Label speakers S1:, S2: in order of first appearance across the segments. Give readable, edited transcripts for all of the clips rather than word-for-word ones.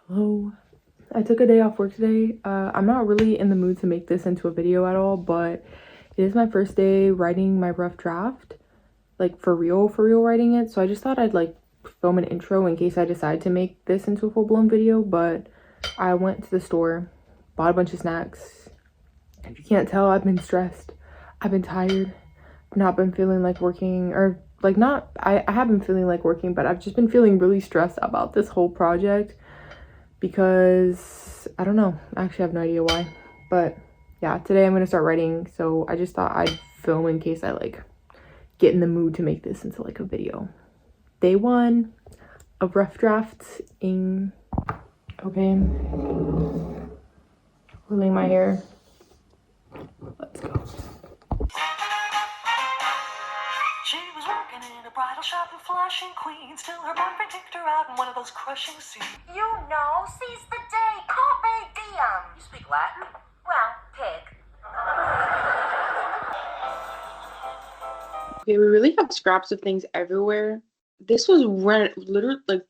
S1: Hello. I took a day off work today. I'm not really in the mood to make this into a video at all, but it is my first day writing my rough draft, like for real writing it. So I just thought I'd like film an intro in case I decide to make this into a full-blown video. But I went to the store, bought a bunch of snacks. If you can't tell, I've been stressed. I've been tired. I've not been feeling like working, or like not, I have been feeling like working, but I've just been feeling really stressed about this whole project because I don't know. Actually, I have no idea why. But yeah, today I'm gonna start writing, so I just thought I'd film in case I like get in the mood to make this into like a video. Day one of rough drafts in. Okay, curling my hair. Let's go. She was working in a bridal shop in Flushing, Queens, till her boyfriend kicked her out in one of those crushing scenes.
S2: You know, seize the day, carpe diem. You speak Latin? Well, pig.
S1: Okay, we really have scraps of things everywhere. This was literally like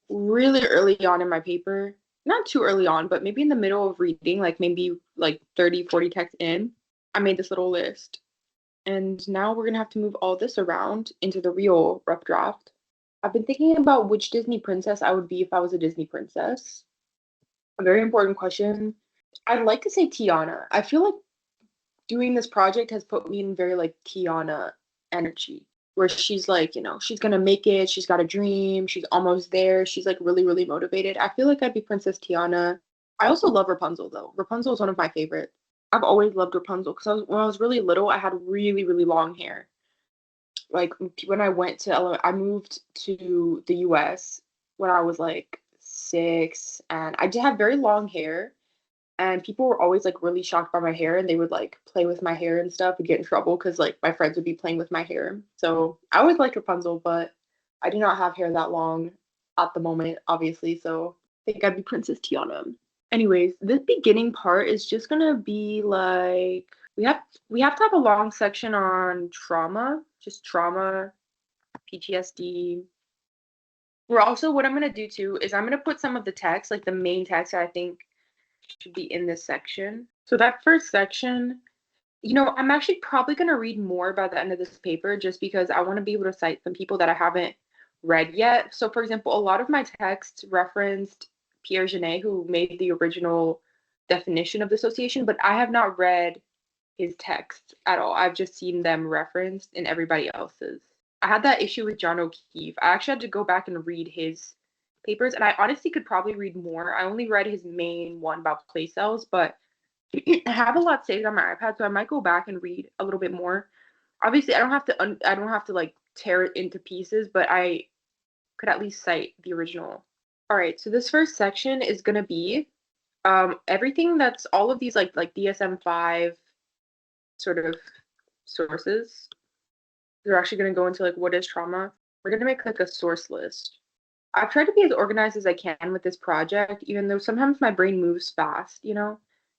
S1: really early on in my paper. Not too early on, but maybe in the middle of reading, like maybe like 30, 40 texts in. I made this little list. And now we're gonna have to move all this around into the real rough draft. I've been thinking about which Disney princess I would be if I was a Disney princess. A very important question. I'd like to say Tiana. I feel like doing this project has put me in very like Tiana energy, where she's like, she's gonna make it, she's got a dream, she's almost there, she's like really motivated. I feel like I'd be Princess Tiana. I also love Rapunzel though. Rapunzel is one of my favorites. I've always loved Rapunzel because when I was really little, I had really long hair. Like when I went to I moved to the US when I was like 6, and I did have very long hair, and people were always like really shocked by my hair, and they would like play with my hair and stuff and get in trouble because like my friends would be playing with my hair. So I always liked Rapunzel, but I do not have hair that long at the moment, obviously. So I think I'd be Princess Tiana. Anyways, this beginning part is just gonna be like we have to have a long section on trauma, just trauma, PTSD. We're also what I'm gonna do too is I'm gonna put some of the text, like the main text that I think should be in this section. So that first section, I'm actually probably going to read more by the end of this paper just because I want to be able to cite some people that I haven't read yet. So, for example, a lot of my texts referenced Pierre Genet, who made the original definition of dissociation, but I have not read his texts at all. I've just seen them referenced in everybody else's. I had that issue with John O'Keefe. I actually had to go back and read his papers, and I honestly could probably read more. I only read his main one about place cells, but I have a lot saved on my iPad, so I might go back and read a little bit more. Obviously, I don't have to like tear it into pieces, but I could at least cite the original. All right, so this first section is gonna be everything that's all of these like DSM-5 sort of sources. They're actually gonna go into like what is trauma. We're gonna make like a source list. I've tried to be as organized as I can with this project, even though sometimes my brain moves fast.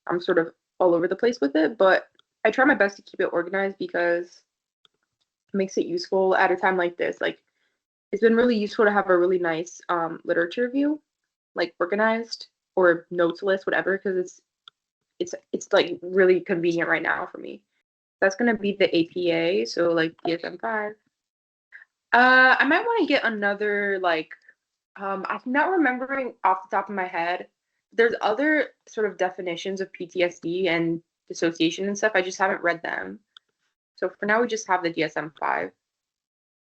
S1: I'm sort of all over the place with it, but I try my best to keep it organized because it makes it useful at a time like this. Like it's been really useful to have a really nice literature review, like organized or notes list, whatever, because it's like really convenient right now for me. That's gonna be the APA, so like DSM-5. I might want to get another like I'm not remembering off the top of my head. There's other sort of definitions of PTSD and dissociation and stuff. I just haven't read them. So for now, we just have the DSM-5.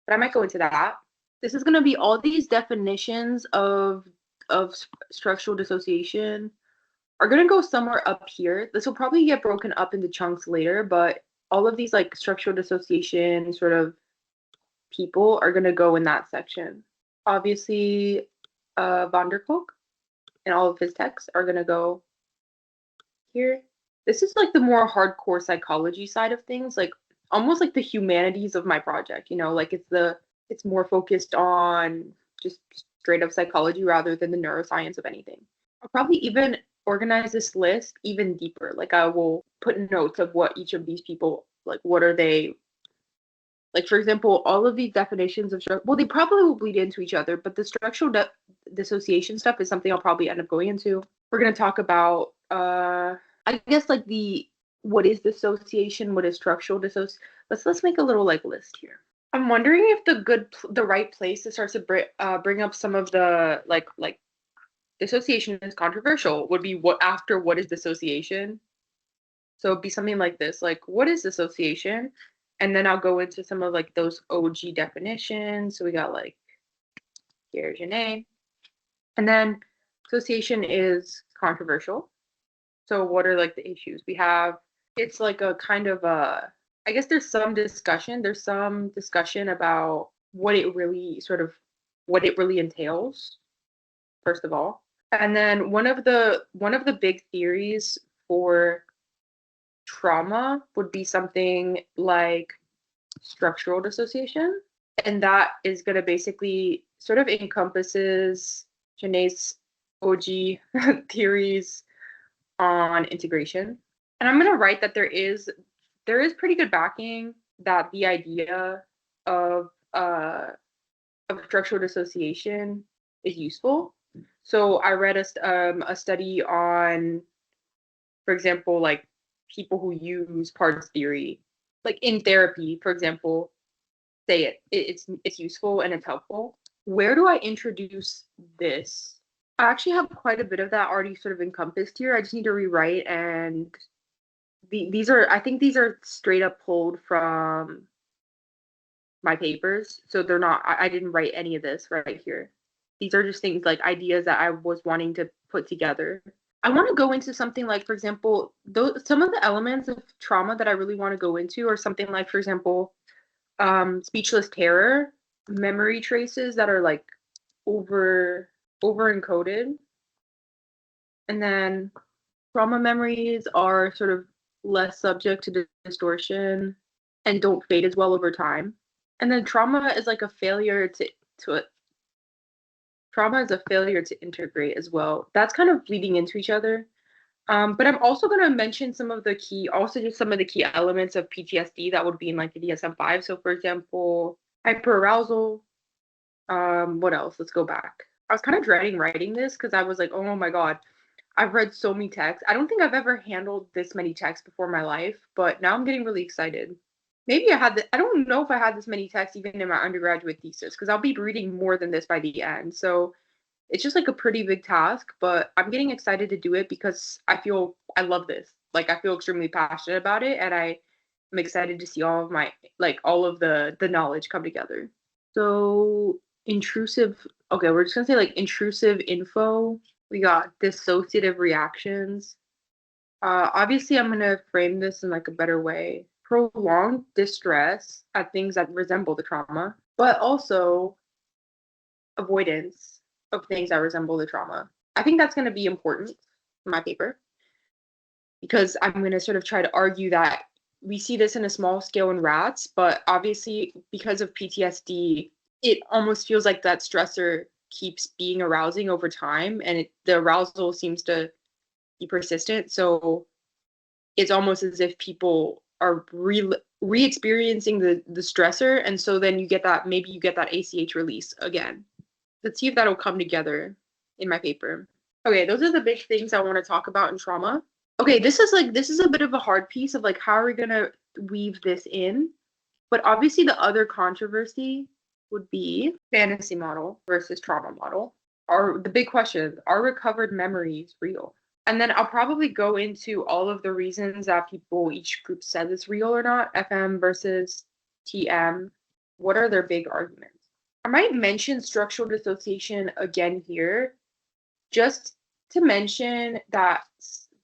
S1: But I might go into that. This is going to be all these definitions of structural dissociation are going to go somewhere up here. This will probably get broken up into chunks later, but all of these like structural dissociation sort of people are going to go in that section. Obviously, Van der Kolk and all of his texts are going to go here. This is like the more hardcore psychology side of things, like almost like the humanities of my project, like it's more focused on just straight up psychology rather than the neuroscience of anything. I'll probably even organize this list even deeper. Like I will put notes of what each of these people, like what are they, like for example, all of these definitions of well, they probably will bleed into each other, but the dissociation stuff is something I'll probably end up going into. We're going to talk about, I guess, like what is dissociation, what is structural dissociation. Let's make a little like list here. I'm wondering if the right place to start to bring up some of the like dissociation is controversial would be what is dissociation. So it'd be something like this, like what is dissociation, and then I'll go into some of like those OG definitions. So we got like Pierre Genet, and then dissociation is controversial. So what are like the issues we have? It's like a kind of a, I guess there's some discussion. There's some discussion about what it really entails, first of all. And then one of the big theories for trauma would be something like structural dissociation. And that is going to basically sort of encompasses Genet's OG theories on integration. And I'm going to write that there is pretty good backing that the idea of structural dissociation is useful. So I read a study on, for example, like people who use parts theory, like in therapy, for example, say it's useful and it's helpful. Where do I introduce this? I actually have quite a bit of that already sort of encompassed here. I just need to rewrite, and I think these are straight up pulled from my papers. So they're not, I didn't write any of this right here. These are just things like ideas that I was wanting to put together. I want to go into something like, for example, some of the elements of trauma that I really want to go into are something like, for example, speechless terror, memory traces that are like over encoded, and then trauma memories are sort of less subject to distortion and don't fade as well over time. And then trauma is like a failure to trauma is a failure to integrate as well. That's kind of bleeding into each other. But I'm also going to mention some of the key elements of PTSD that would be in like the DSM-5. So for example, hyperarousal. What else? Let's go back. I was kind of dreading writing this because I was like, oh my God, I've read so many texts. I don't think I've ever handled this many texts before in my life, but now I'm getting really excited. Maybe I don't know if I had this many texts even in my undergraduate thesis, because I'll be reading more than this by the end. So it's just like a pretty big task, but I'm getting excited to do it because I love this. Like I feel extremely passionate about it, and I'm excited to see all of the knowledge come together. So intrusive, okay, we're just gonna say like intrusive info. We got dissociative reactions. Obviously, I'm gonna frame this in like a better way. Prolonged distress at things that resemble the trauma, but also avoidance of things that resemble the trauma. I think that's gonna be important in my paper because I'm gonna sort of try to argue that we see this in a small scale in rats, but obviously because of PTSD, it almost feels like that stressor keeps being arousing over time, and the arousal seems to be persistent. So it's almost as if people are re-experiencing the stressor, and so then you get that ACH release again. Let's see if that'll come together in my paper. Okay, those are the big things I want to talk about in trauma. Okay, this is a bit of a hard piece of like how are we gonna weave this in? But obviously the other controversy would be fantasy model versus trauma model. The big question, are recovered memories real? And then I'll probably go into all of the reasons that each group says it's real or not, FM versus TM. What are their big arguments? I might mention structural dissociation again here, just to mention that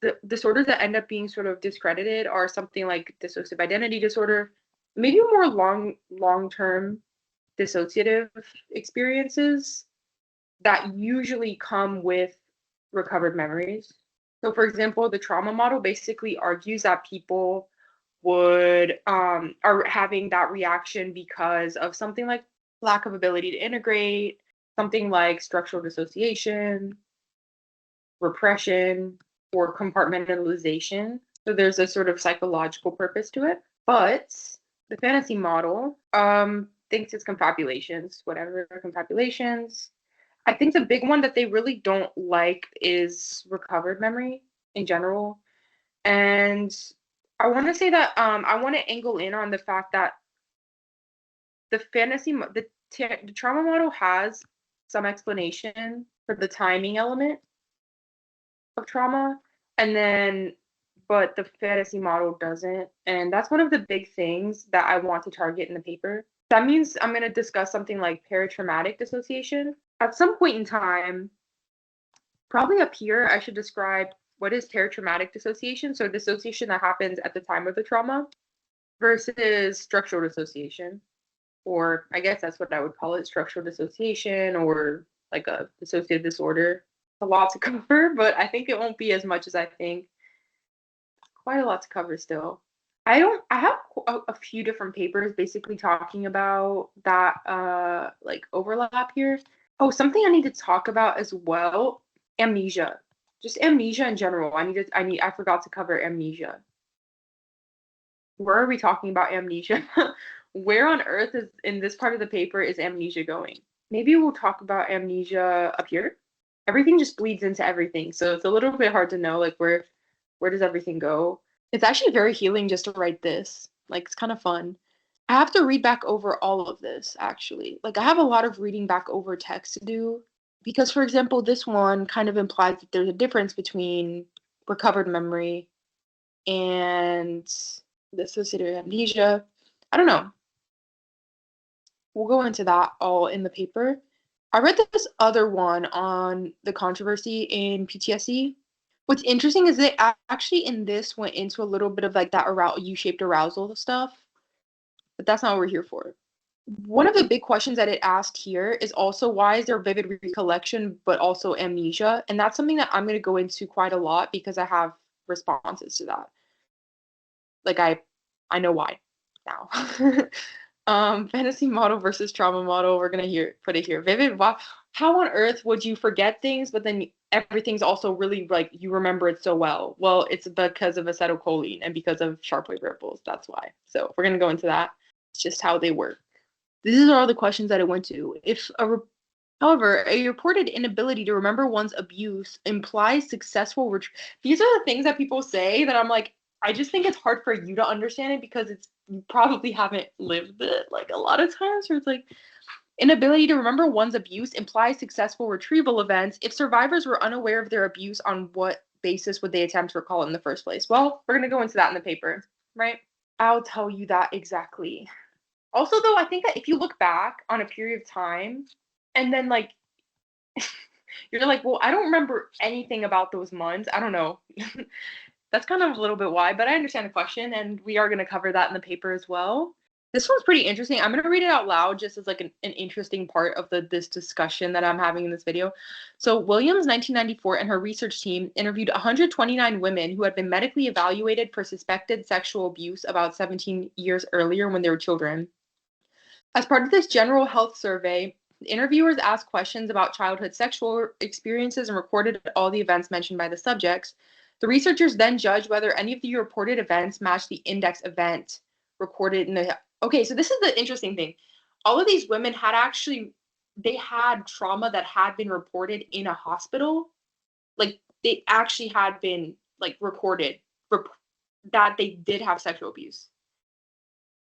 S1: the disorders that end up being sort of discredited are something like dissociative identity disorder, maybe more long-term dissociative experiences that usually come with recovered memories. So for example, the trauma model basically argues that people are having that reaction because of something like lack of ability to integrate, something like structural dissociation, repression, or compartmentalization. So there's a sort of psychological purpose to it. But the fantasy model thinks it's confabulations, whatever confabulations. I think the big one that they really don't like is recovered memory in general. And I want to say that I want to angle in on the fact that the trauma model has some explanation for the timing element of trauma, and then but the fantasy model doesn't, and that's one of the big things that I want to target in the paper. That means I'm going to discuss something like paratraumatic dissociation. At some point in time, probably up here, I should describe what is paratraumatic dissociation. So dissociation that happens at the time of the trauma versus structural dissociation, or I guess that's what I would call it, structural dissociation or like a dissociative disorder. A lot to cover, but I think it won't be as much as I think. Quite a lot to cover still. I have a few different papers basically talking about that like overlap here. Oh, something I need to talk about as well, amnesia. Just amnesia in general. I forgot to cover amnesia. Where are we talking about amnesia? Where on earth is in this part of the paper is amnesia going? Maybe we'll talk about amnesia up here. Everything just bleeds into everything, so it's a little bit hard to know like where does everything go. It's actually very healing just to write this. Like it's kind of fun. I have to read back over all of this actually. Like I have a lot of reading back over text to do because for example, this one kind of implies that there's a difference between recovered memory and dissociative amnesia. I don't know. We'll go into that all in the paper. I read this other one on the controversy in PTSD. What's interesting is they actually in this went into a little bit of like that U-shaped arousal stuff, but that's not what we're here for. One of the big questions that it asked here is also why is there vivid recollection but also amnesia? And that's something that I'm going to go into quite a lot because I have responses to that. Like I know why now. Fantasy model versus trauma model. We're gonna put it here. Vivid. Wow. How on earth would you forget things, but then everything's also really like you remember it so well? Well, it's because of acetylcholine and because of sharp wave ripples. That's why. So we're gonna go into that. It's just how they work. These are all the questions that it went to. However, a reported inability to remember one's abuse implies successful These are the things that people say that I'm like, I just think it's hard for you to understand it because you probably haven't lived it like a lot of times where it's like inability to remember one's abuse implies successful retrieval events. If survivors were unaware of their abuse, on what basis would they attempt to recall it in the first place? Well, we're going to go into that in the paper, right? I'll tell you that exactly. Also, though, I think that if you look back on a period of time and then like you're like, well, I don't remember anything about those months. I don't know. That's kind of a little bit why, but I understand the question, and we are going to cover that in the paper as well. This one's pretty interesting. I'm going to read it out loud just as like an interesting part of this discussion that I'm having in this video. So Williams, 1994, and her research team interviewed 129 women who had been medically evaluated for suspected sexual abuse about 17 years earlier when they were children. As part of this general health survey, the interviewers asked questions about childhood sexual experiences and recorded all the events mentioned by the subjects. The researchers then judged whether any of the reported events matched the index event recorded in the. Okay, so this is the interesting thing. All of these women they had trauma that had been reported in a hospital. Like they actually had been like recorded that they did have sexual abuse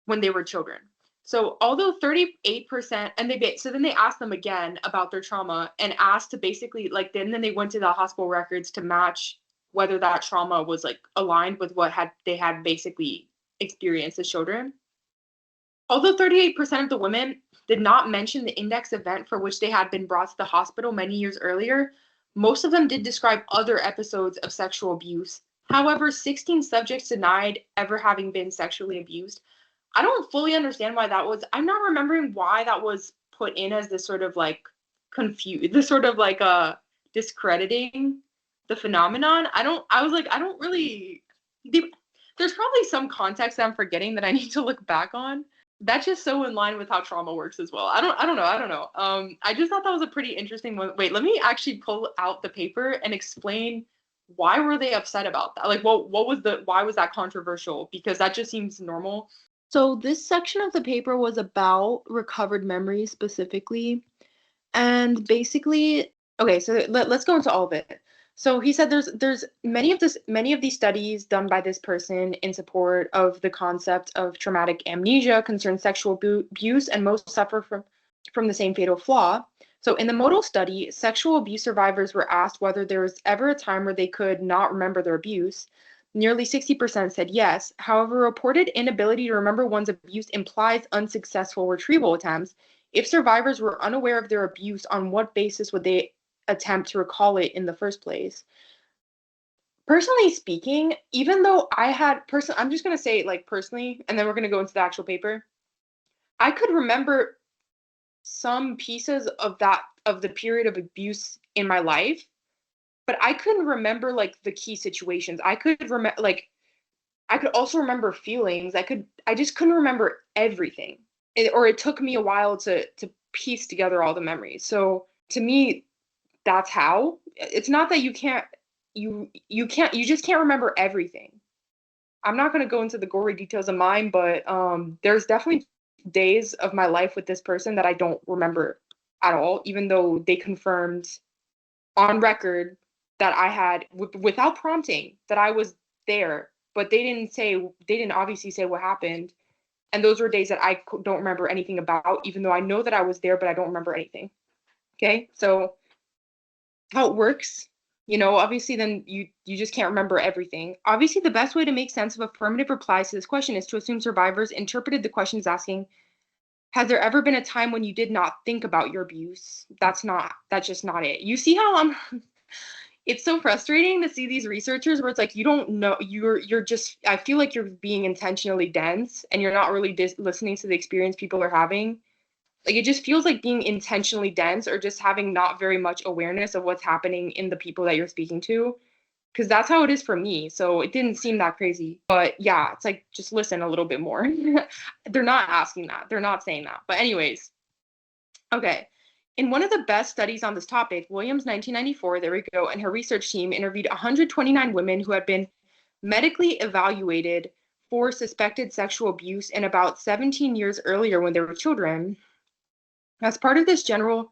S1: when they were children. So although 38%, and then they asked them again about their trauma and asked to basically like then they went to the hospital records to match whether that trauma was like aligned with what they had basically experienced as children. Although 38% of the women did not mention the index event for which they had been brought to the hospital many years earlier, most of them did describe other episodes of sexual abuse. However, 16 subjects denied ever having been sexually abused. I don't fully understand why that was. I'm not remembering why that was put in as this sort of like this sort of like discrediting the phenomenon. I was like, I don't really. There's probably some context that I'm forgetting that I need to look back on. That's just so in line with how trauma works as well. I don't know. I just thought that was a pretty interesting one. Wait, let me actually pull out the paper and explain why were they upset about that? Like, why was that controversial? Because that just seems normal. So this section of the paper was about recovered memories specifically. And basically, okay, so let's go into all of it. So he said there's many of these studies done by this person in support of the concept of traumatic amnesia concern sexual abuse, and most suffer from the same fatal flaw. So in the modal study, sexual abuse survivors were asked whether there was ever a time where they could not remember their abuse. Nearly 60% said yes. However, reported inability to remember one's abuse implies unsuccessful retrieval attempts. If survivors were unaware of their abuse, on what basis would they attempt to recall it in the first place? Personally speaking, even though I'm just going to say like personally, and then we're going to go into the actual paper. I could remember some pieces of the period of abuse in my life, but I couldn't remember like the key situations. I could remember like I could also remember feelings. I just couldn't remember everything. Or it took me a while to piece together all the memories. So to me, that's how. It's not that you just can't remember everything. I'm not going to go into the gory details of mine, but there's definitely days of my life with this person that I don't remember at all, even though they confirmed on record that I had, without prompting, that I was there, but they didn't obviously say what happened. And those were days that I don't remember anything about, even though I know that I was there, but I don't remember anything. Okay, so how it works, obviously then you just can't remember everything. Obviously, the best way to make sense of affirmative replies to this question is to assume survivors interpreted the questions asking, has there ever been a time when you did not think about your abuse? That's just not it. You see how it's so frustrating to see these researchers where it's like you don't know, you're just, I feel like you're being intentionally dense and you're not really listening to the experience people are having. Like it just feels like being intentionally dense or just having not very much awareness of what's happening in the people that you're speaking to. Because that's how it is for me. So it didn't seem that crazy. But yeah, it's like just listen a little bit more. They're not asking that. They're not saying that. But anyways, okay. In one of the best studies on this topic, Williams 1994, there we go, and her research team interviewed 129 women who had been medically evaluated for suspected sexual abuse in about 17 years earlier when they were children. As part of this general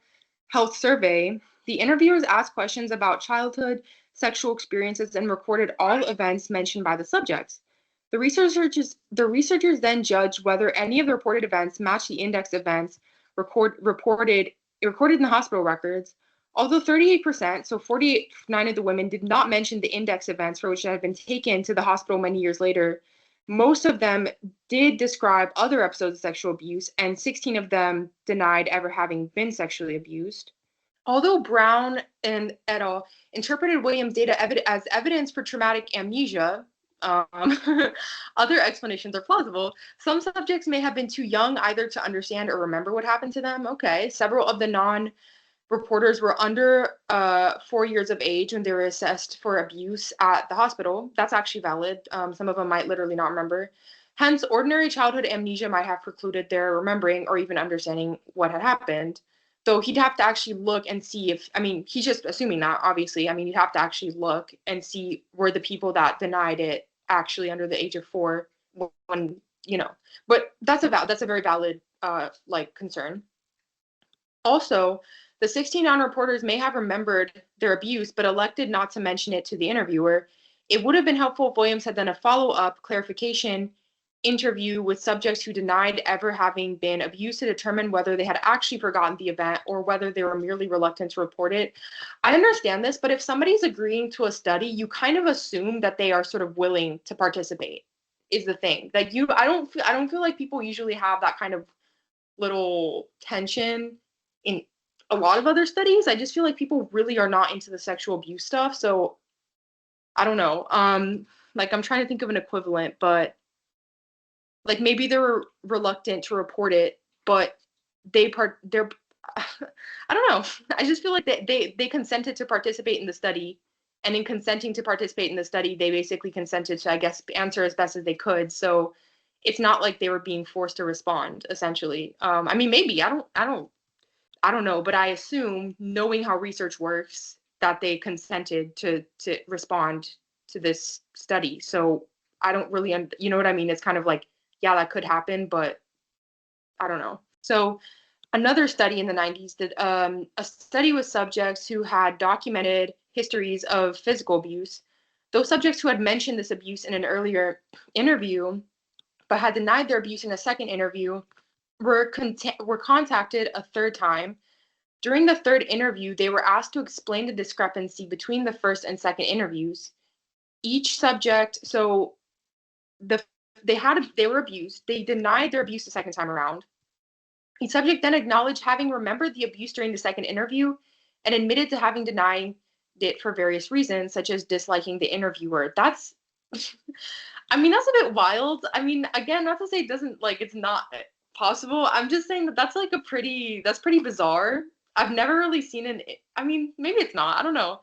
S1: health survey, the interviewers asked questions about childhood, sexual experiences, and recorded all events mentioned by the subjects. The researchers then judged whether any of the reported events matched the index events reported in the hospital records. Although 38%, so 49 of the women, did not mention the index events for which they had been taken to the hospital many years later, most of them did describe other episodes of sexual abuse, and 16 of them denied ever having been sexually abused. Although Brown and et al. Interpreted Williams' data as evidence for traumatic amnesia, other explanations are plausible. Some subjects may have been too young either to understand or remember what happened to them. Okay, several of the reporters were under 4 years of age when they were assessed for abuse at the hospital. That's actually valid. Some of them might literally not remember. Hence, ordinary childhood amnesia might have precluded their remembering or even understanding what had happened. Though he'd have to actually look and see if, I mean, he's just assuming that, obviously. I mean, you'd have to actually look and see were the people that denied it actually under the age of 4 when, but that's a very valid, concern. Also, the 16 non-reporters may have remembered their abuse, but elected not to mention it to the interviewer. It would have been helpful if Williams had done a follow-up clarification interview with subjects who denied ever having been abused to determine whether they had actually forgotten the event or whether they were merely reluctant to report it. I understand this, but if somebody's agreeing to a study, you kind of assume that they are sort of willing to participate, is the thing. Like I don't feel like people usually have that kind of little tension in a lot of other studies. I just feel like people really are not into the sexual abuse stuff. So I don't know. Like I'm trying to think of an equivalent, but like maybe they're reluctant to report it, but they're I don't know. I just feel like they consented to participate in the study. And in consenting to participate in the study, they basically consented to, I guess, answer as best as they could. So it's not like they were being forced to respond, essentially. I mean, maybe I don't know, but I assume, knowing how research works, that they consented to respond to this study. So I don't really, you know what I mean? It's kind of like, yeah, that could happen, but I don't know. So another study in the 90s did a study with subjects who had documented histories of physical abuse. Those subjects who had mentioned this abuse in an earlier interview but had denied their abuse in a second interview were contacted a third time. During the third interview, they were asked to explain the discrepancy between the first and second interviews. Each subject, so the they were abused. They denied their abuse the second time around. Each subject then acknowledged having remembered the abuse during the second interview and admitted to having denied it for various reasons, such as disliking the interviewer. That's, I mean, that's a bit wild. I mean, again, not to say it doesn't, like, it's not possible. I'm just saying that that's like that's pretty bizarre. I've never really seen I mean, maybe it's not, I don't know.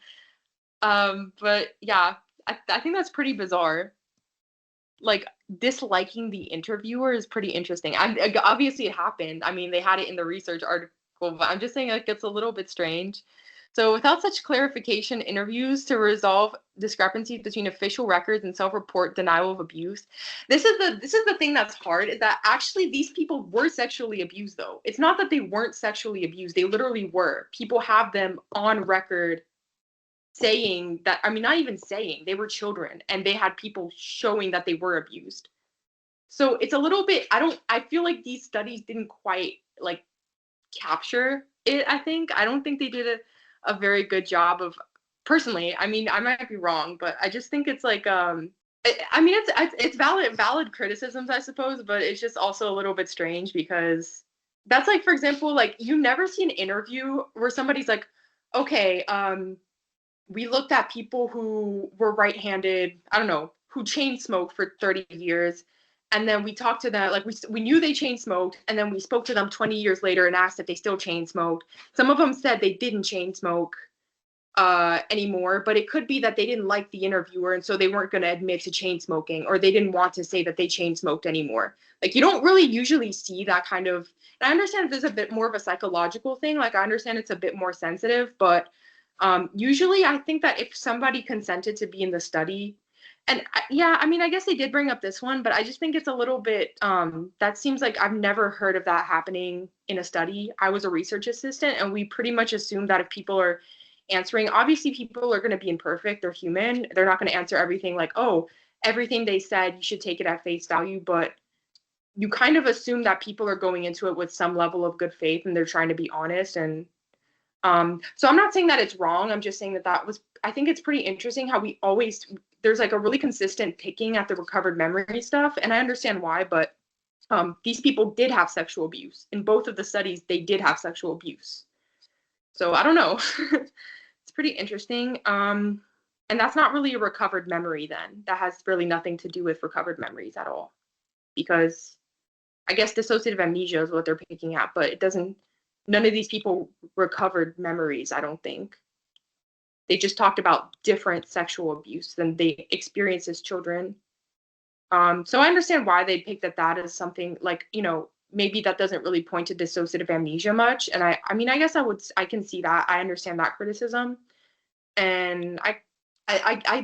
S1: But yeah, I think that's pretty bizarre. Like, disliking the interviewer is pretty interesting. Obviously it happened. I mean, they had it in the research article, but I'm just saying it gets a little bit strange. So without such clarification, interviews to resolve discrepancies between official records and self-report denial of abuse. This is the thing that's hard, is that actually these people were sexually abused though. It's not that they weren't sexually abused. They literally were. People have them on record saying that, I mean, not even saying, they were children and they had people showing that they were abused. So it's a little bit, I feel like these studies didn't quite like capture it, I don't think they did a very good job of, personally, I mean, I might be wrong, but I just think it's like, I mean, it's valid criticisms, I suppose, but it's just also a little bit strange because that's like, for example, like you never see an interview where somebody's like, okay, we looked at people who were right-handed, I don't know, who chain smoked for 30 years. And then we talked to them, like we knew they chain smoked, and then we spoke to them 20 years later and asked if they still chain smoked. Some of them said they didn't chain smoke anymore, but it could be that they didn't like the interviewer, and so they weren't going to admit to chain smoking, or they didn't want to say that they chain smoked anymore. Like, you don't really usually see that kind of, and I understand if there's a bit more of a psychological thing, like I understand it's a bit more sensitive, but usually I think that if somebody consented to be in the study, and yeah, I mean, I guess they did bring up this one, but I just think it's a little bit, that seems like I've never heard of that happening in a study. I was a research assistant, and we pretty much assume that if people are answering, obviously people are going to be imperfect, they're human, they're not going to answer everything like, oh, everything they said, you should take it at face value, but you kind of assume that people are going into it with some level of good faith and they're trying to be honest. And so I'm not saying that it's wrong. I'm just saying that I think it's pretty interesting how there's like a really consistent picking at the recovered memory stuff. And I understand why, but these people did have sexual abuse. In both of the studies, they did have sexual abuse. So I don't know. It's pretty interesting. And that's not really a recovered memory then. That has really nothing to do with recovered memories at all. Because I guess dissociative amnesia is what they're picking at, but none of these people recovered memories, I don't think. They just talked about different sexual abuse than they experienced as children. So I understand why they picked at that as something like, maybe that doesn't really point to dissociative amnesia much. And I mean, I guess I can see that. I understand that criticism. And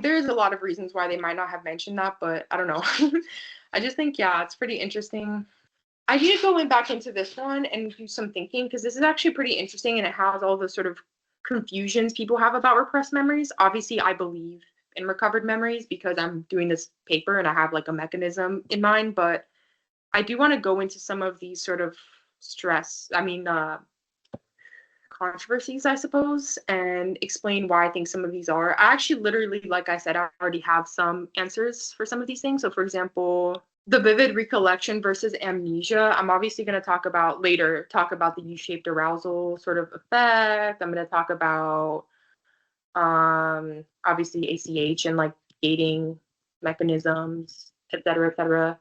S1: there's a lot of reasons why they might not have mentioned that, but I don't know. I just think, yeah, it's pretty interesting. I need to go back into this one and do some thinking because this is actually pretty interesting and it has all the sort of confusions people have about repressed memories. Obviously, I believe in recovered memories because I'm doing this paper and I have like a mechanism in mind, but I do want to go into some of these sort of controversies, I suppose, and explain why I think some of these are. I actually literally, like I said, I already have some answers for some of these things. So for example, the vivid recollection versus amnesia, I'm obviously going to talk about the U-shaped arousal sort of effect. I'm going to talk about obviously ACH and like gating mechanisms, et cetera, et cetera.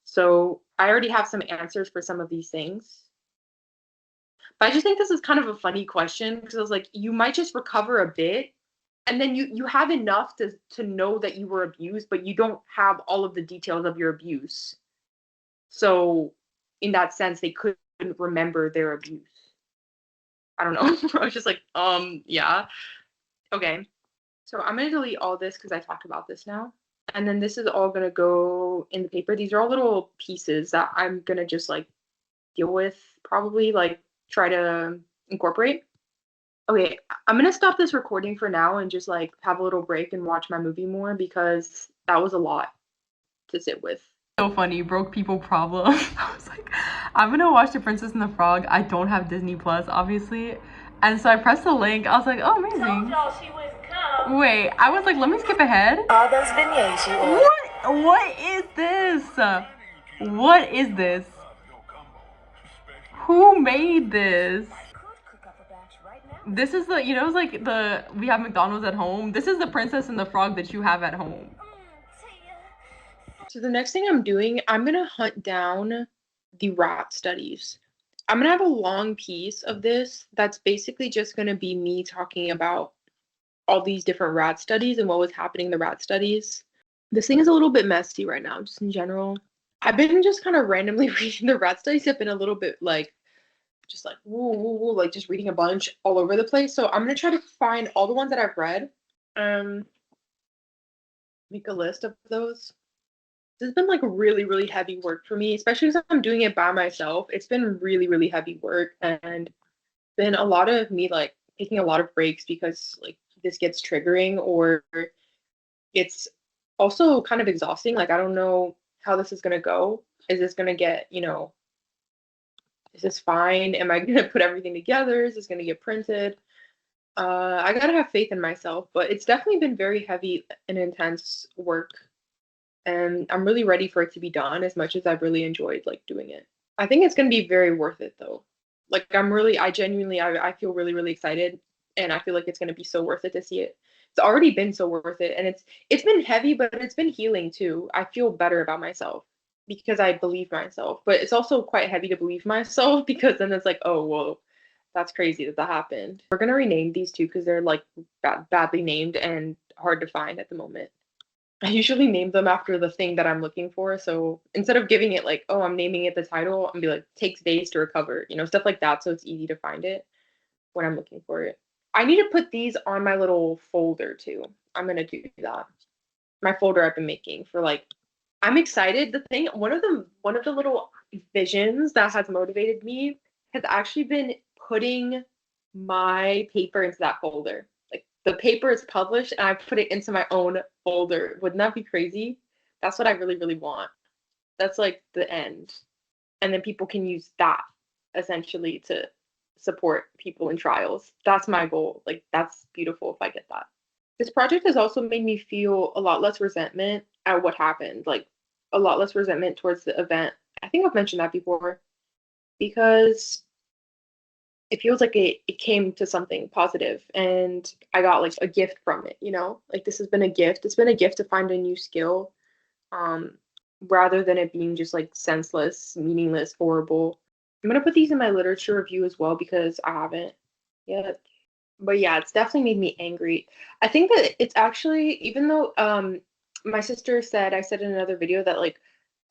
S1: So I already have some answers for some of these things. But I just think this is kind of a funny question because I was like, you might just recover a bit and then you have enough to know that you were abused, but you don't have all of the details of your abuse. So in that sense, they couldn't remember their abuse. I don't know. I was just like, yeah. Okay. So I'm going to delete all this because I talked about this now. And then this is all going to go in the paper. These are all little pieces that I'm going to just like deal with, probably like try to incorporate. Okay, I'm gonna stop this recording for now and just like have a little break and watch my movie more because that was a lot to sit with.
S3: So funny, broke people problem. I was like, I'm gonna watch The Princess and the Frog. I don't have Disney Plus, obviously. And so I pressed the link. I was like, oh, amazing. Wait, I was like, let me skip ahead.
S2: All those beignets you ordered.
S3: What is this? What is this? Who made this? This is the, you know, it's like we have McDonald's at home. This is the Princess and the Frog that you have at home.
S1: So the next thing I'm doing, I'm gonna hunt down the rat studies. I'm gonna have a long piece of this that's basically just gonna be me talking about all these different rat studies and what was happening in the rat studies. This thing is a little bit messy right now, just in general. I've been just kind of randomly reading the rat studies. I've been a little bit like, just like, woo, woo, woo, like just reading a bunch all over the place. So I'm gonna try to find all the ones that I've read. Make a list of those. This has been like really, really heavy work for me, especially because I'm doing it by myself. It's been really, really heavy work and been a lot of me like taking a lot of breaks because like this gets triggering or it's also kind of exhausting. Like I don't know how this is gonna go. Is this gonna get, is this fine? Am I gonna put everything together? Is this gonna get printed? I gotta have faith in myself, but it's definitely been very heavy and intense work. And I'm really ready for it to be done as much as I've really enjoyed like doing it. I think it's gonna be very worth it though. Like I genuinely I feel really, really excited and I feel like it's gonna be so worth it to see it. It's already been so worth it and it's been heavy, but it's been healing too. I feel better about myself because I believe myself, but it's also quite heavy to believe myself because then it's like, oh, whoa, that's crazy that happened. We're gonna rename these two because they're like badly named and hard to find at the moment. I usually name them after the thing that I'm looking for. So instead of giving it like, oh, I'm naming it the title, I'm be like, takes days to recover, stuff like that. So it's easy to find it when I'm looking for it. I need to put these on my little folder too. I'm gonna do that. My folder I've been making for like, I'm excited. The thing, one of the little visions that has motivated me has actually been putting my paper into that folder. Like the paper is published and I put it into my own folder. Wouldn't that be crazy? That's what I really, really want. That's like the end. And then people can use that essentially to support people in trials. That's my goal. Like that's beautiful if I get that. This project has also made me feel a lot less resentment at what happened, like a lot less resentment towards the event. I think I've mentioned that before because it feels like it came to something positive and I got like a gift from it, Like this has been a gift. It's been a gift to find a new skill, rather than it being just like senseless, meaningless, horrible. I'm gonna put these in my literature review as well because I haven't yet. But yeah, it's definitely made me angry. I think that it's actually, even though my sister said, I said in another video that like,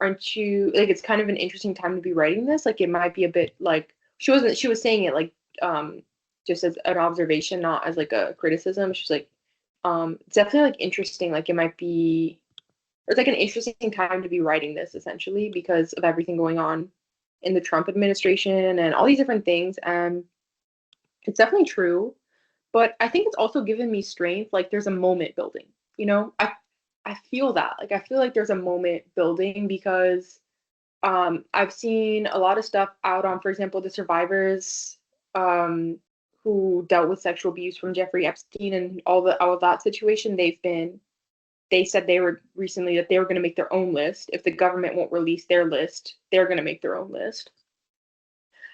S1: aren't you like it's kind of an interesting time to be writing this? Like it might be a bit like she was saying it like just as an observation, not as like a criticism. She's like, it's definitely like interesting, like it might be it's like an interesting time to be writing this essentially because of everything going on in the Trump administration and all these different things. And it's definitely true. But I think it's also given me strength. Like there's a moment building, I feel that. Like I feel like there's a moment building because I've seen a lot of stuff out on, for example, the survivors who dealt with sexual abuse from Jeffrey Epstein and all of that situation. They said they were recently that they were going to make their own list. If the government won't release their list, they're going to make their own list.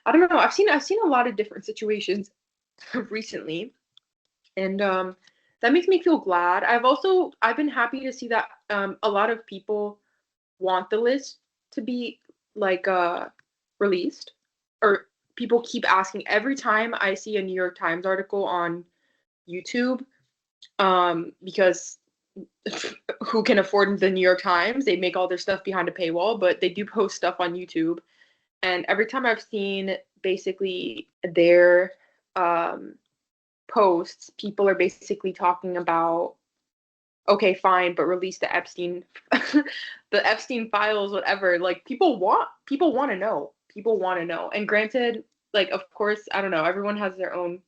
S1: I don't know. I've seen a lot of different situations recently. And that makes me feel glad. I've been happy to see that a lot of people want the list to be like released, or people keep asking every time I see a New York Times article on YouTube, because who can afford the New York Times? They make all their stuff behind a paywall, but they do post stuff on YouTube. And every time I've seen basically their posts, people are basically talking about, okay, fine, but release the Epstein, the Epstein files, whatever. Like people want to know. People want to know. And granted, like, of course, I don't know, everyone has their own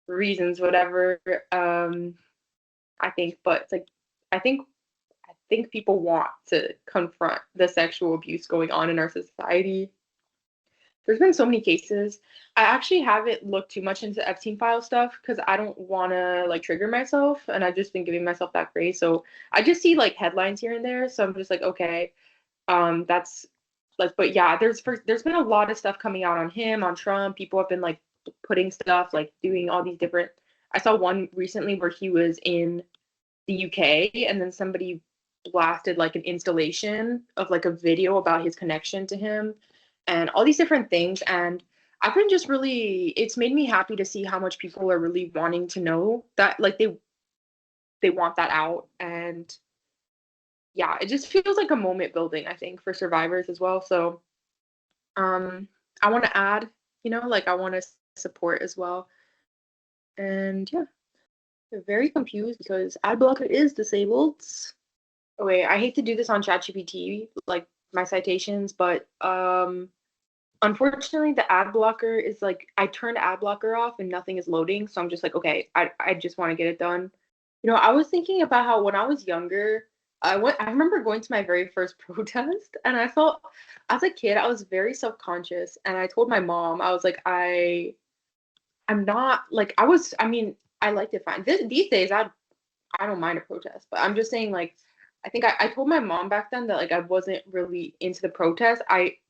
S1: reasons, whatever. I think, but it's like, I think I think people want to confront the sexual abuse going on in our society. There's been so many cases. I actually haven't looked too much into Epstein file stuff because I don't want to like trigger myself, and I've just been giving myself that grace. So I just see like headlines here and there. So I'm just like, okay, that's like, but yeah, there's been a lot of stuff coming out on him, on Trump. People have been like putting stuff, like doing all these different. I saw one recently where he was in the UK, and then somebody blasted like an installation of like a video about his connection to him and all these different things. And I've been just really, it's made me happy to see how much people are really wanting to know that, like they want that out. And yeah, it just feels like a moment building, I think, for survivors as well. So um I want to add, like I want to support as well. And yeah, they're very confused because ad blocker is disabled. Oh, wait, I hate to do this on ChatGPT, like my citations, but unfortunately the ad blocker is like I turned ad blocker off and nothing is loading, so I'm just like, okay, I just want to get it done. I was thinking about how when I was younger, I remember going to my very first protest, and I felt as a kid I was very self-conscious, and I told my mom, I was like, I'm not like I mean, I like to find these days I don't mind a protest, but I'm just saying, like, I think I told my mom back then that like I wasn't really into the protest.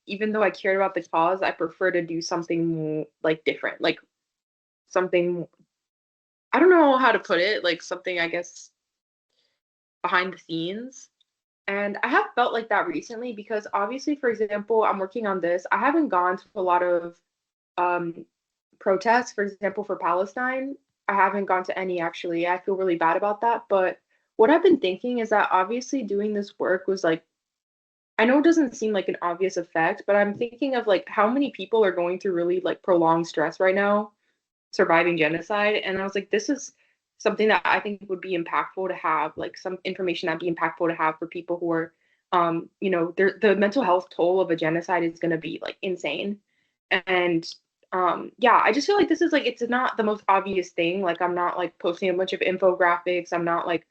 S1: Even though I cared about the cause, I prefer to do something more like different, like something, I don't know how to put it, like something, I guess, behind the scenes. And I have felt like that recently because obviously, for example, I'm working on this. I haven't gone to a lot of um protests, for example, for Palestine. I haven't gone to any actually. I feel really bad about that. But what I've been thinking is that obviously doing this work was like, I know it doesn't seem like an obvious effect, but I'm thinking of like how many people are going through really like prolonged stress right now, surviving genocide. And I was like, this is something that I think would be impactful to have, like some information that'd be impactful to have for people who are, the mental health toll of a genocide is going to be like insane. And yeah, I just feel like this is like, it's not the most obvious thing. Like, I'm not like posting a bunch of infographics. I'm not like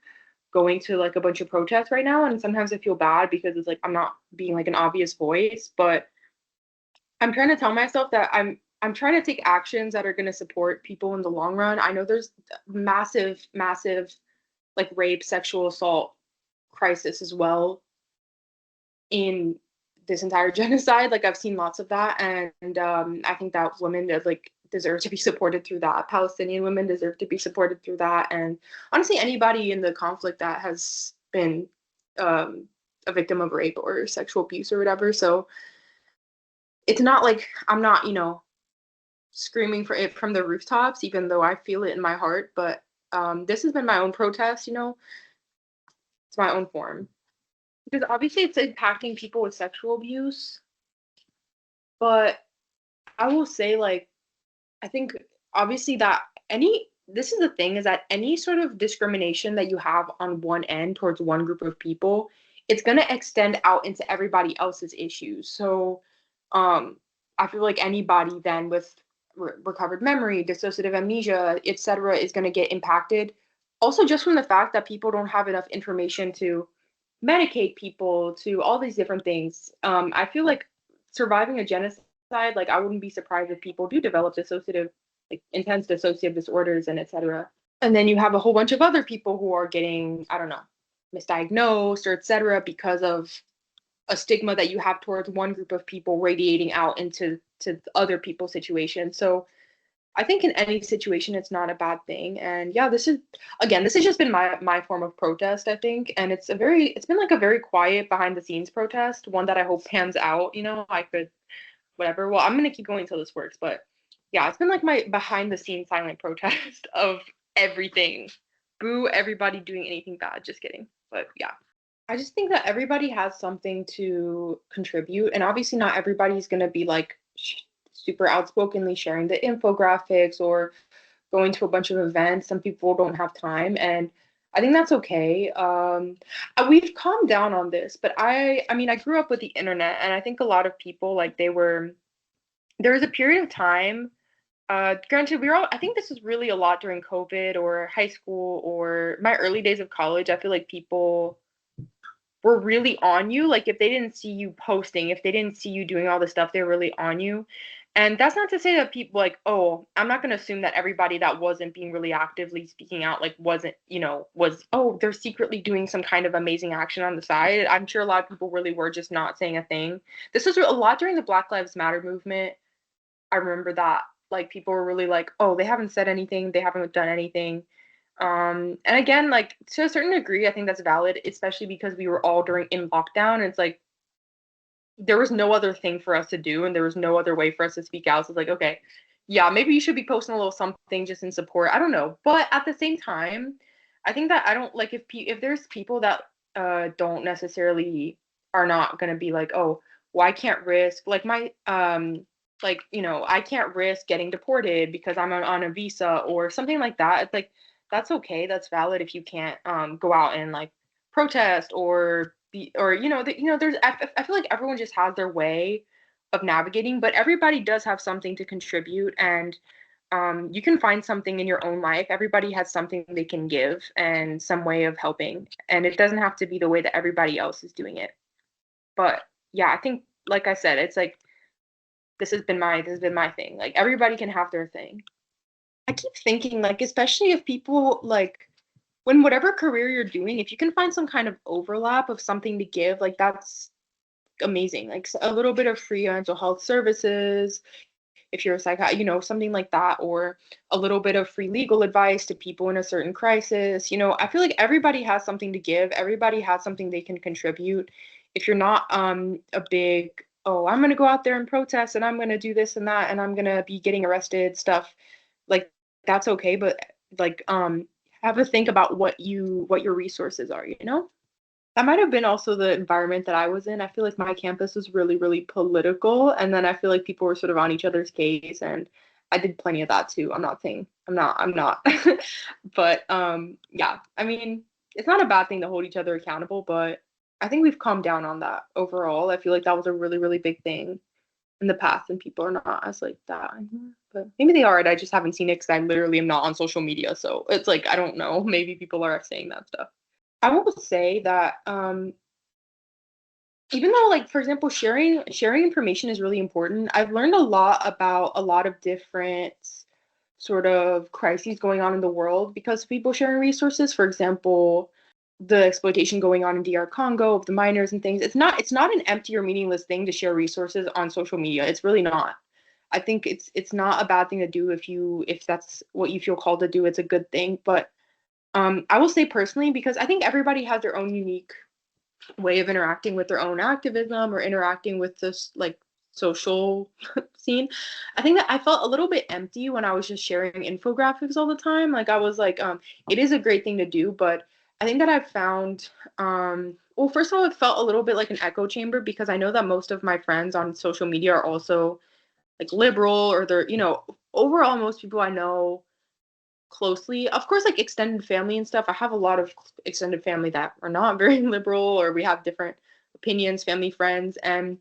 S1: going to like a bunch of protests right now. And sometimes I feel bad because it's like, I'm not being like an obvious voice, but I'm trying to tell myself that I'm trying to take actions that are going to support people in the long run. I know there's massive, massive like rape, sexual assault crisis as well in this entire genocide. Like I've seen lots of that, and I think that women that like deserve to be supported through that. Palestinian women deserve to be supported through that, and honestly, anybody in the conflict that has been a victim of rape or sexual abuse or whatever. So it's not like I'm not, screaming for it from the rooftops, even though I feel it in my heart. But this has been my own protest, it's my own form. Because obviously it's impacting people with sexual abuse. But I will say, like, I think obviously that this is the thing is that any sort of discrimination that you have on one end towards one group of people, it's going to extend out into everybody else's issues. So I feel like anybody then with recovered memory, dissociative amnesia, etc., is going to get impacted. Also, just from the fact that people don't have enough information to medicate people to all these different things. I feel like surviving a genocide, like I wouldn't be surprised if people do develop dissociative, like intense dissociative disorders and etc. And then you have a whole bunch of other people who are getting, I don't know, misdiagnosed or etc. because of a stigma that you have towards one group of people radiating out into other people's situations. So I think in any situation it's not a bad thing. And yeah, this has just been my form of protest, I think. And it's been like a very quiet behind the scenes protest, one that I hope pans out, I could whatever. Well, I'm gonna keep going until this works, but yeah, it's been like my behind the scenes silent protest of everything. Boo everybody doing anything bad, just kidding. But yeah. I just think that everybody has something to contribute, and obviously not everybody's going to be like super outspokenly sharing the infographics or going to a bunch of events. Some people don't have time, and I think that's okay. We've calmed down on this, but I mean, I grew up with the internet, and I think a lot of people like there was a period of time, granted, I think this was really a lot during COVID or high school or my early days of college. I feel like people were really on you. Like if they didn't see you posting, if they didn't see you doing all this stuff, they're really on you. And that's not to say that people like, oh, I'm not going to assume that everybody that wasn't being really actively speaking out, like wasn't, was, oh, they're secretly doing some kind of amazing action on the side. I'm sure a lot of people really were just not saying a thing. This was a lot during the Black Lives Matter movement. I remember that like people were really like, oh, they haven't said anything, they haven't done anything. And again, like to a certain degree, I think that's valid, especially because we were all during in lockdown. And it's like there was no other thing for us to do, and there was no other way for us to speak out. So it's like, okay, yeah, maybe you should be posting a little something just in support. I don't know, but at the same time, I think that I don't like if there's people that don't necessarily are not gonna be like, oh, well, I can't risk like my like I can't risk getting deported because I'm on a visa or something like that. It's like that's okay, that's valid if you can't go out and like protest or be or there's I feel like everyone just has their way of navigating, but everybody does have something to contribute, and you can find something in your own life. Everybody has something they can give and some way of helping, and it doesn't have to be the way that everybody else is doing it. But yeah, I think like I said, it's like this has been my thing. Like everybody can have their thing. I keep thinking like especially if people like when whatever career you're doing, if you can find some kind of overlap of something to give, like that's amazing. Like a little bit of free mental health services, if you're a something like that, or a little bit of free legal advice to people in a certain crisis. I feel like everybody has something to give. Everybody has something they can contribute. If you're not a big, oh, I'm gonna go out there and protest and I'm gonna do this and that and I'm gonna be getting arrested stuff, like that's okay. But like have a think about what your resources are. That might have been also the environment that I was in. I feel like my campus was really, really political, and then I feel like people were sort of on each other's case, and I did plenty of that too. I'm not saying I'm not, but yeah. I mean, it's not a bad thing to hold each other accountable, but I think we've calmed down on that overall. I feel like that was a really, really big thing in the past, and people are not as like that anymore. But maybe they are, and I just haven't seen it because I literally am not on social media, so it's like I don't know. Maybe people are saying that stuff. I will say that even though like for example sharing information is really important, I've learned a lot about a lot of different sort of crises going on in the world because of people sharing resources. For example, the exploitation going on in DR Congo of the miners and things. It's not an empty or meaningless thing to share resources on social media. It's really not. I think it's not a bad thing to do if that's what you feel called to do. It's a good thing. But I will say personally, because I think everybody has their own unique way of interacting with their own activism or interacting with this like social scene. I think that I felt a little bit empty when I was just sharing infographics all the time. Like I was like, it is a great thing to do, but I think that I've found well, first of all, it felt a little bit like an echo chamber because I know that most of my friends on social media are also like liberal or they're overall most people I know closely. Of course, like extended family and stuff. I have a lot of extended family that are not very liberal or we have different opinions, family, friends, and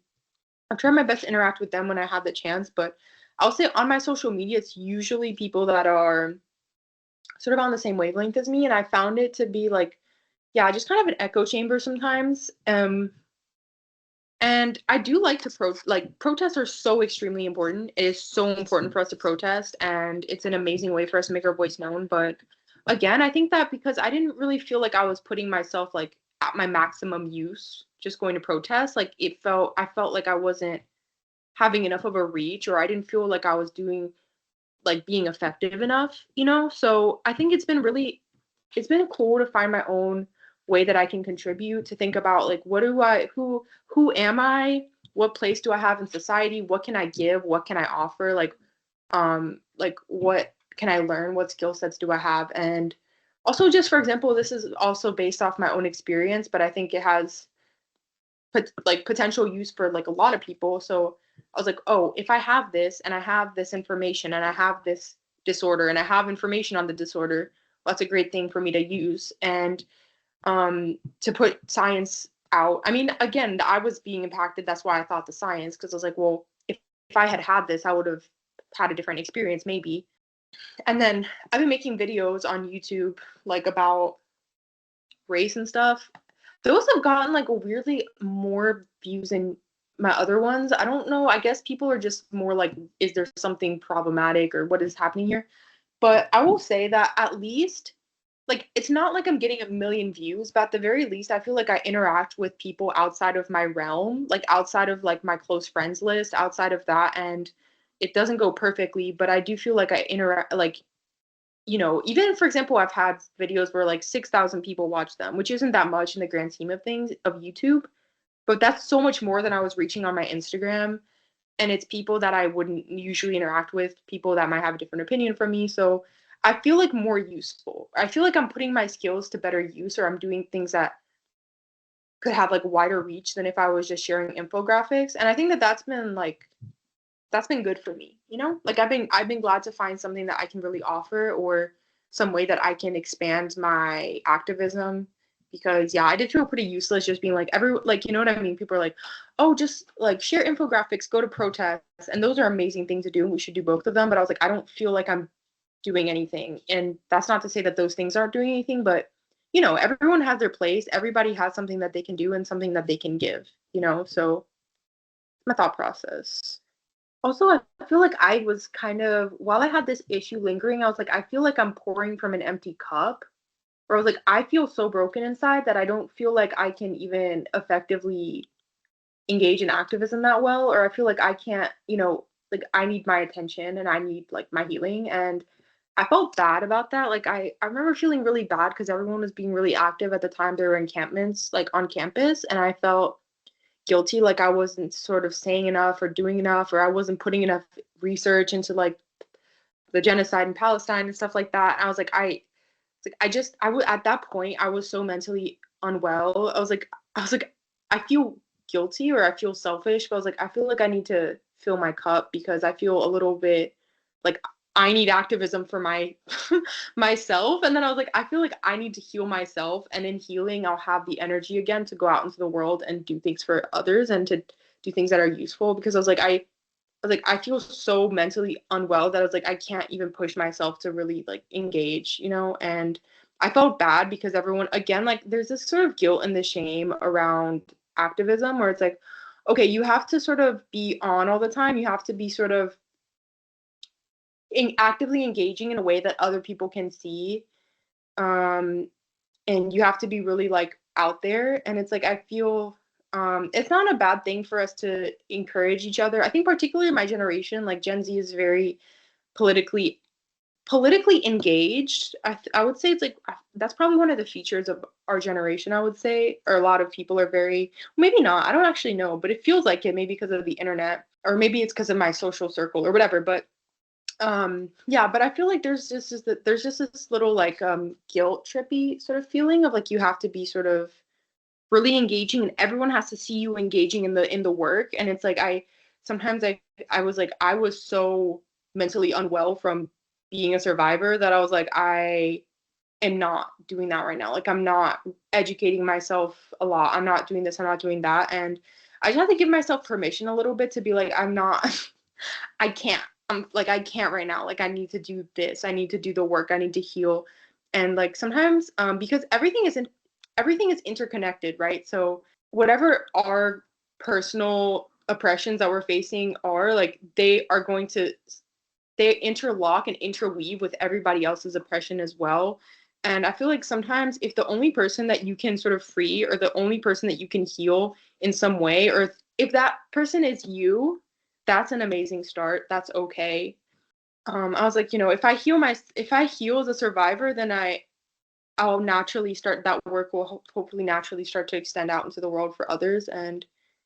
S1: I've tried my best to interact with them when I have the chance. But I'll say on my social media, it's usually people that are sort of on the same wavelength as me. And I found it to be like, yeah, just kind of an echo chamber sometimes. And I do like to protests are so extremely important. It is so important for us to protest, and it's an amazing way for us to make our voice known. But again, I think that because I didn't really feel like I was putting myself like at my maximum use just going to protest, like I felt like I wasn't having enough of a reach, or I didn't feel like I was doing like being effective enough. So I think it's been cool to find my own way that I can contribute, to think about like who am I, what place do I have in society, what can I give, what can I offer, like what can I learn, what skill sets do I have. And also, just for example, this is also based off my own experience, but I think it has potential use for like a lot of people. So I was like, oh, if I have this and I have this information and I have this disorder and I have information on the disorder, well, that's a great thing for me to use and to put science out. I mean, again, I was being impacted. That's why I thought the science, because I was like, well, if if I had had this, I would have had a different experience maybe. And then I've been making videos on YouTube like about race and stuff. Those have gotten like weirdly more views than my other ones. I don't know. I guess people are just more like, is there something problematic or what is happening here? But I will say that at least, like, it's not like I'm getting a million views, but at the very least, I feel like I interact with people outside of my realm, like outside of like my close friends list, outside of that. And it doesn't go perfectly, but I do feel like I interact, like, even for example, I've had videos where like 6,000 people watch them, which isn't that much in the grand scheme of things of YouTube, but that's so much more than I was reaching on my Instagram. And it's people that I wouldn't usually interact with, people that might have a different opinion from me. So I feel like more useful. I feel like I'm putting my skills to better use, or I'm doing things that could have like wider reach than if I was just sharing infographics. And I think that that's been good for me, like I've been glad to find something that I can really offer, or some way that I can expand my activism. Because yeah, I did feel pretty useless just being like you know what I mean, people are like, oh, just like share infographics, go to protests, and those are amazing things to do and we should do both of them, but I was like, I don't feel like I'm doing anything. And that's not to say that those things aren't doing anything, but everyone has their place, everybody has something that they can do and something that they can give, so my thought process. Also, I feel like I was kind of, while I had this issue lingering, I was like, I feel like I'm pouring from an empty cup. Where I was like, I feel so broken inside that I don't feel like I can even effectively engage in activism that well. Or I feel like I can't, like I need my attention and I need like my healing. And I felt bad about that. Like I remember feeling really bad because everyone was being really active at the time there were encampments like on campus. And I felt guilty, like I wasn't sort of saying enough or doing enough, or I wasn't putting enough research into like the genocide in Palestine and stuff like that. And I was like, I would at that point I was so mentally unwell. I was like, I feel guilty or I feel selfish, but I was like, I feel like I need to fill my cup because I feel a little bit like I need activism for my myself. And then I was like, I feel like I need to heal myself. And in healing, I'll have the energy again to go out into the world and do things for others and to do things that are useful. Because I was like, I feel so mentally unwell that I was like, I can't even push myself to really like engage, and I felt bad because everyone, again, like there's this sort of guilt and the shame around activism where it's like, okay, you have to sort of be on all the time. You have to be sort of actively engaging in a way that other people can see. Um, and you have to be really like out there. And it's like, I feel it's not a bad thing for us to encourage each other. I think particularly my generation, like Gen Z, is very politically engaged. I would say it's like that's probably one of the features of our generation, I would say, or a lot of people are very, maybe not, I don't actually know, but it feels like it, maybe because of the internet, or maybe it's because of my social circle or whatever. But yeah, but I feel like there's just this little like guilt trippy sort of feeling of like you have to be sort of really engaging and everyone has to see you engaging in the work. And it's like sometimes I was like, I was so mentally unwell from being a survivor that I was like, I am not doing that right now. Like I'm not educating myself a lot, I'm not doing this, I'm not doing that. And I just have to give myself permission a little bit to be like, I'm not I can't. I'm like, I can't right now. Like, I need to do this. I need to do the work. I need to heal. And like sometimes, because everything is interconnected, right? So whatever our personal oppressions that we're facing are, like, they interlock and interweave with everybody else's oppression as well. And I feel like sometimes if the only person that you can sort of free, or the only person that you can heal in some way, or if that person is you, that's an amazing start. That's okay. I was like, if I heal as a survivor, then I'll naturally start, that work will hopefully naturally start to extend out into the world for others. And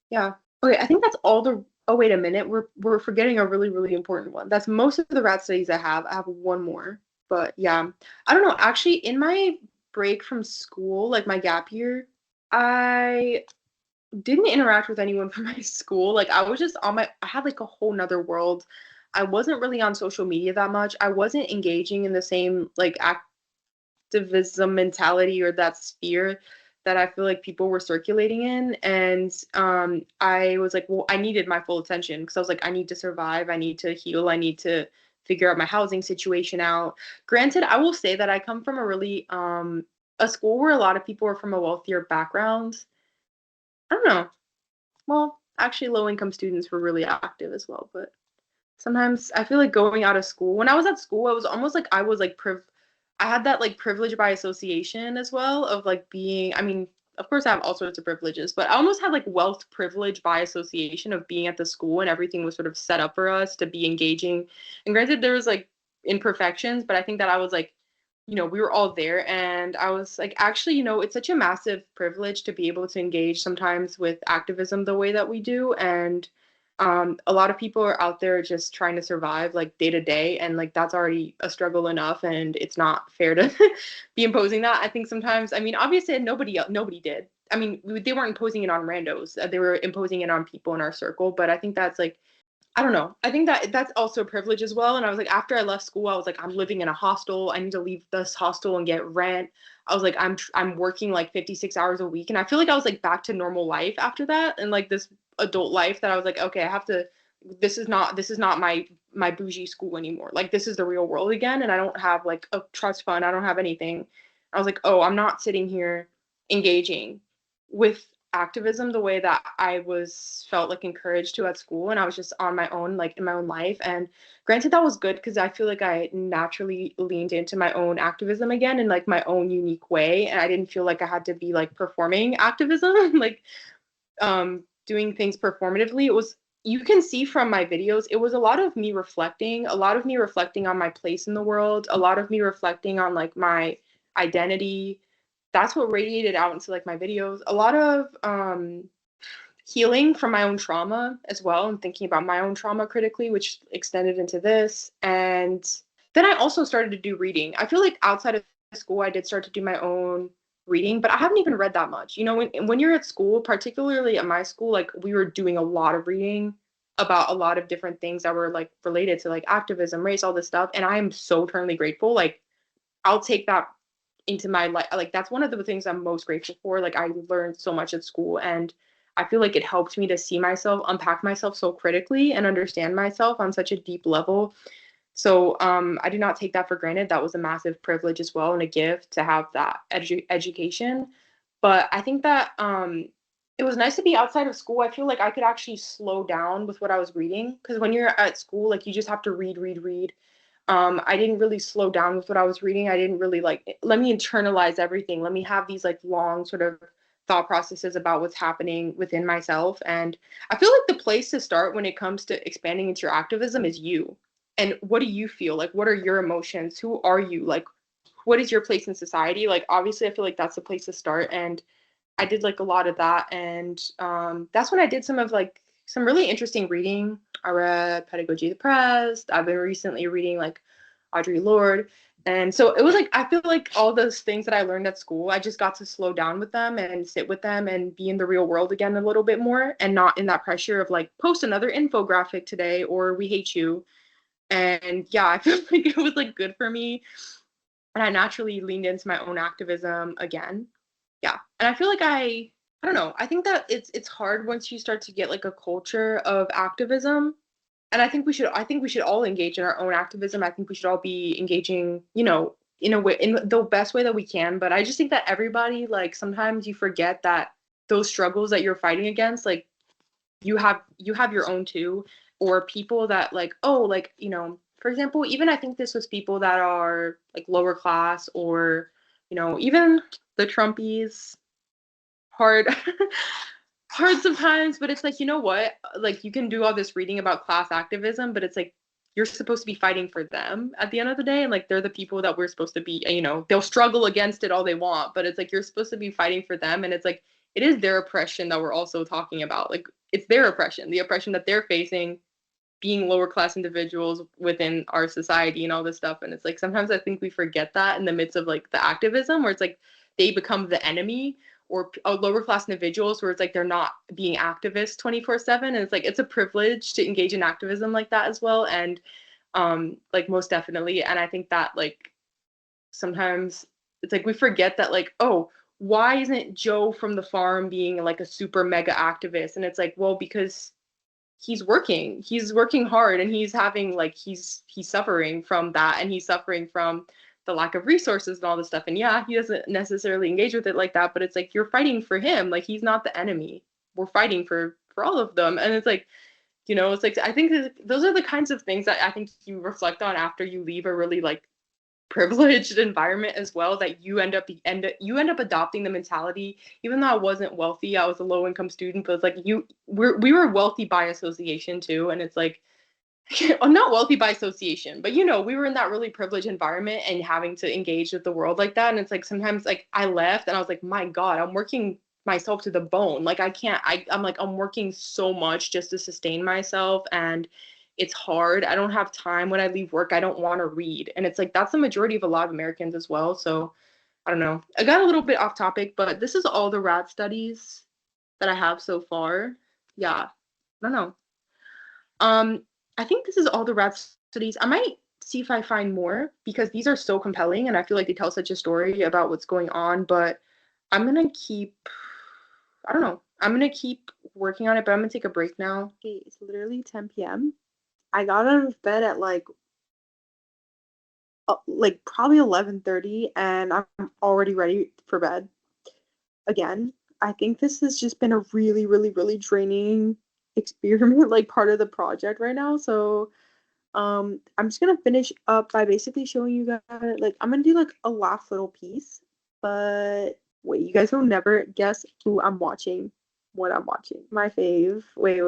S1: yeah. Okay, I think that's all the, oh wait a minute, we're forgetting a really, really important one. That's most of the rat studies I have. I have one more. But yeah. I don't know. Actually, in my break from school, like my gap year, I didn't interact with anyone from my school. Like I was just I had like a whole nother world. I wasn't really on social media that much. I wasn't engaging in the same like activism mentality or that sphere that I feel like people were circulating in. And I was like, well, I needed my full attention because I was like, I need to survive. I need to heal. I need to figure out my housing situation out. Granted, I will say that I come from a really, a school where a lot of people are from a wealthier background. I don't know. Well, actually, low income students were really active as well. But sometimes I feel like going out of school, when I was at school, it was almost like I was like I had that like privilege by association as well of like being, I mean, of course I have all sorts of privileges, but I almost had like wealth privilege by association of being at the school and everything was sort of set up for us to be engaging. And granted, there was like imperfections, but I think that I was like, we were all there and I was like, actually, it's such a massive privilege to be able to engage sometimes with activism the way that we do. And a lot of people are out there just trying to survive like day to day, and like that's already a struggle enough, and it's not fair to be imposing that. I think sometimes, I mean, obviously nobody did. I mean, they weren't imposing it on randos. They were imposing it on people in our circle. But I think that's like, I don't know. I think that that's also a privilege as well. And I was like, after I left school, I was like, I'm living in a hostel. I need to leave this hostel and get rent. I was like, I'm working like 56 hours a week, and I feel like I was like back to normal life after that, and like this adult life that I was like, okay, I have to. This is not my bougie school anymore. Like this is the real world again, and I don't have like a trust fund. I don't have anything. I was like, oh, I'm not sitting here engaging with activism the way that I was felt like encouraged to at school, and I was just on my own, like in my own life. And granted, that was good because I feel like I naturally leaned into my own activism again in like my own unique way, and I didn't feel like I had to be like performing activism like doing things performatively. It was, you can see from my videos, it was a lot of me reflecting on my place in the world, a lot of me reflecting on like my identity. That's what radiated out into like my videos. A lot of healing from my own trauma as well, and thinking about my own trauma critically, which extended into this. And then I also started to do reading. I feel like outside of school, I did start to do my own reading, but I haven't even read that much. When you're at school, particularly at my school, like we were doing a lot of reading about a lot of different things that were like related to like activism, race, all this stuff. And I am so eternally grateful. Like I'll take that into my life. Like that's one of the things I'm most grateful for. Like I learned so much at school, and I feel like it helped me to see myself, unpack myself so critically and understand myself on such a deep level. So I do not take that for granted. That was a massive privilege as well and a gift to have that education. But I think that it was nice to be outside of school. I feel like I could actually slow down with what I was reading, because when you're at school, like you just have to read, read, read. I didn't really slow down with what I was reading. I didn't really like, let me internalize everything. Let me have these like long sort of thought processes about what's happening within myself. And I feel like the place to start when it comes to expanding into your activism is you. And what do you feel? Like, what are your emotions? Who are you? Like, what is your place in society? Like, obviously, I feel like that's the place to start. And I did like a lot of that. And that's when I did some really interesting reading. I read Pedagogy of the Oppressed. I've been recently reading like Audre Lorde. And so it was like, I feel like all those things that I learned at school, I just got to slow down with them and sit with them and be in the real world again a little bit more, and not in that pressure of like, post another infographic today or we hate you. And yeah, I feel like it was like good for me. And I naturally leaned into my own activism again. Yeah. And I feel like I don't know. I think that it's hard once you start to get like a culture of activism. And I think we should all engage in our own activism. I think we should all be engaging, in a way, in the best way that we can. But I just think that everybody, like, sometimes you forget that those struggles that you're fighting against, like, you have your own too. Or people that like, oh, like, for example, even I think this was people that are like lower class, or even the Trumpies. Hard hard sometimes, but it's like, you know what, like, you can do all this reading about class activism, but it's like you're supposed to be fighting for them at the end of the day, and like they're the people that we're supposed to be, they'll struggle against it all they want, but it's like you're supposed to be fighting for them. And it's like it is their oppression that we're also talking about. Like, it's their oppression, the oppression that they're facing, being lower class individuals within our society and all this stuff. And it's like sometimes I think we forget that in the midst of like the activism, where it's like they become the enemy, or lower class individuals where it's like they're not being activists 24/7. And it's like it's a privilege to engage in activism like that as well. And like, most definitely. And I think that like sometimes it's like we forget that, like, oh, why isn't Joe from the farm being like a super mega activist? And it's like, well, because he's working hard, and he's having like he's suffering from that, and he's suffering from the lack of resources and all this stuff. And yeah, he doesn't necessarily engage with it like that, but it's like you're fighting for him. Like, he's not the enemy. We're fighting for all of them. And it's like, it's like, I think those are the kinds of things that I think you reflect on after you leave a really like privileged environment as well, that you end up adopting the mentality. Even though I wasn't wealthy, I was a low income student, but it's like we were wealthy by association too. And it's like, I'm not wealthy by association, but we were in that really privileged environment and having to engage with the world like that. And it's like, sometimes like I left and I was like, my God, I'm working myself to the bone. Like, I can't, I'm like, I'm working so much just to sustain myself, and it's hard. I don't have time. When I leave work, I don't want to read. And it's like, that's the majority of a lot of Americans as well. So I don't know. I got a little bit off topic, but this is all the rat studies that I have so far. Yeah. I don't know. I think this is all the rat studies. I might see if I find more, because these are so compelling and I feel like they tell such a story about what's going on, but I'm gonna keep, I don't know. I'm gonna keep working on it, but I'm gonna take a break now. Okay, it's literally 10 p.m. I got out of bed at like probably 11:30, and I'm already ready for bed again. I think this has just been a really, really, really draining experiment, like part of the project right now. So I'm just gonna finish up by basically showing you guys, like, I'm gonna do like a last little piece, but wait, you guys will never guess who I'm watching, what I'm watching. My fave. Wait.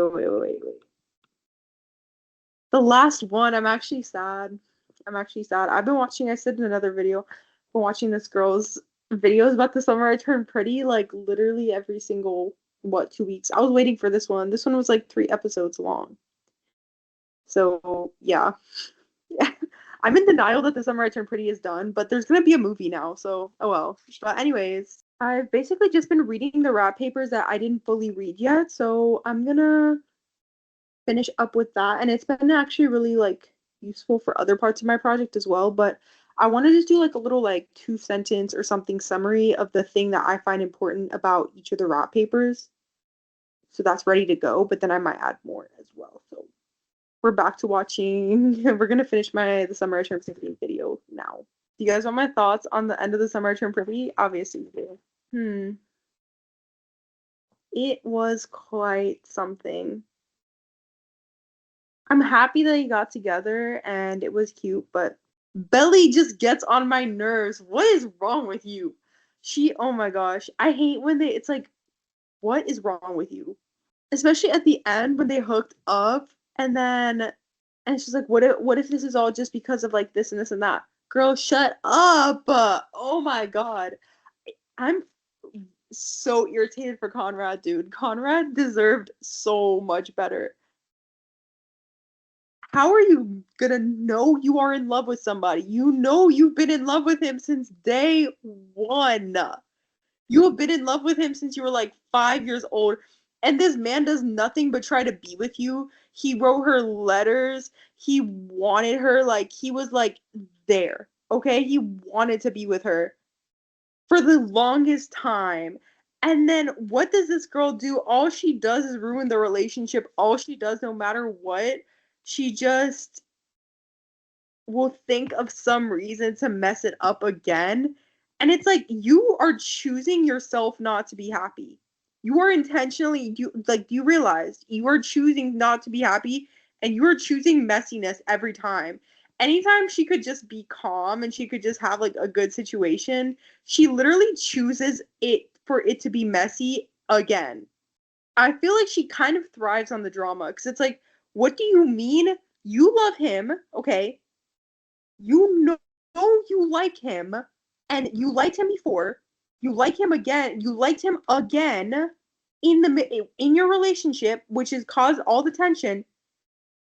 S1: The last one. I'm actually sad. I've been watching, I said in another video, I've been watching this girl's videos about the summer I turned pretty, like literally every single, 2 weeks. I was waiting for this one. This one was like 3 episodes long. So yeah. Yeah. I'm in denial that the summer I turned pretty is done, but there's gonna be a movie now, so oh well. But anyways, I've basically just been reading the rap papers that I didn't fully read yet, so I'm gonna finish up with that. And it's been actually really like useful for other parts of my project as well. But I want to just do like a little like 2 sentence or something summary of the thing that I find important about each of the rap papers. So that's ready to go, but then I might add more as well. So we're back to watching. We're gonna finish the summer I turned pretty video now. Do you guys want my thoughts on the end of the summer I turned pretty? Obviously you do. It was quite something. I'm happy that he got together and it was cute, but Belly just gets on my nerves. What is wrong with you? Oh my gosh. I hate when it's like, what is wrong with you? Especially at the end when they hooked up, and she's like, what if this is all just because of like this and this and that? Girl, shut up. Oh my God. I'm so irritated for Conrad, dude. Conrad deserved so much better. How are you gonna know you are in love with somebody? You know you've been in love with him since day one. You have been in love with him since you were like 5 years old. And this man does nothing but try to be with you. He wrote her letters. He wanted her, like, he was like there. Okay? He wanted to be with her for the longest time. And then what does this girl do? All she does is ruin the relationship. All she does, no matter what, she just will think of some reason to mess it up again. And it's like, you are choosing yourself not to be happy. You are intentionally, do you realize you are choosing not to be happy, and you are choosing messiness every time. Anytime she could just be calm and she could just have like a good situation, she literally chooses it to be messy again. I feel like she kind of thrives on the drama, because it's like, what do you mean you love him? Okay, you know you like him, and you liked him before, you like him again, you liked him again in your relationship, which has caused all the tension.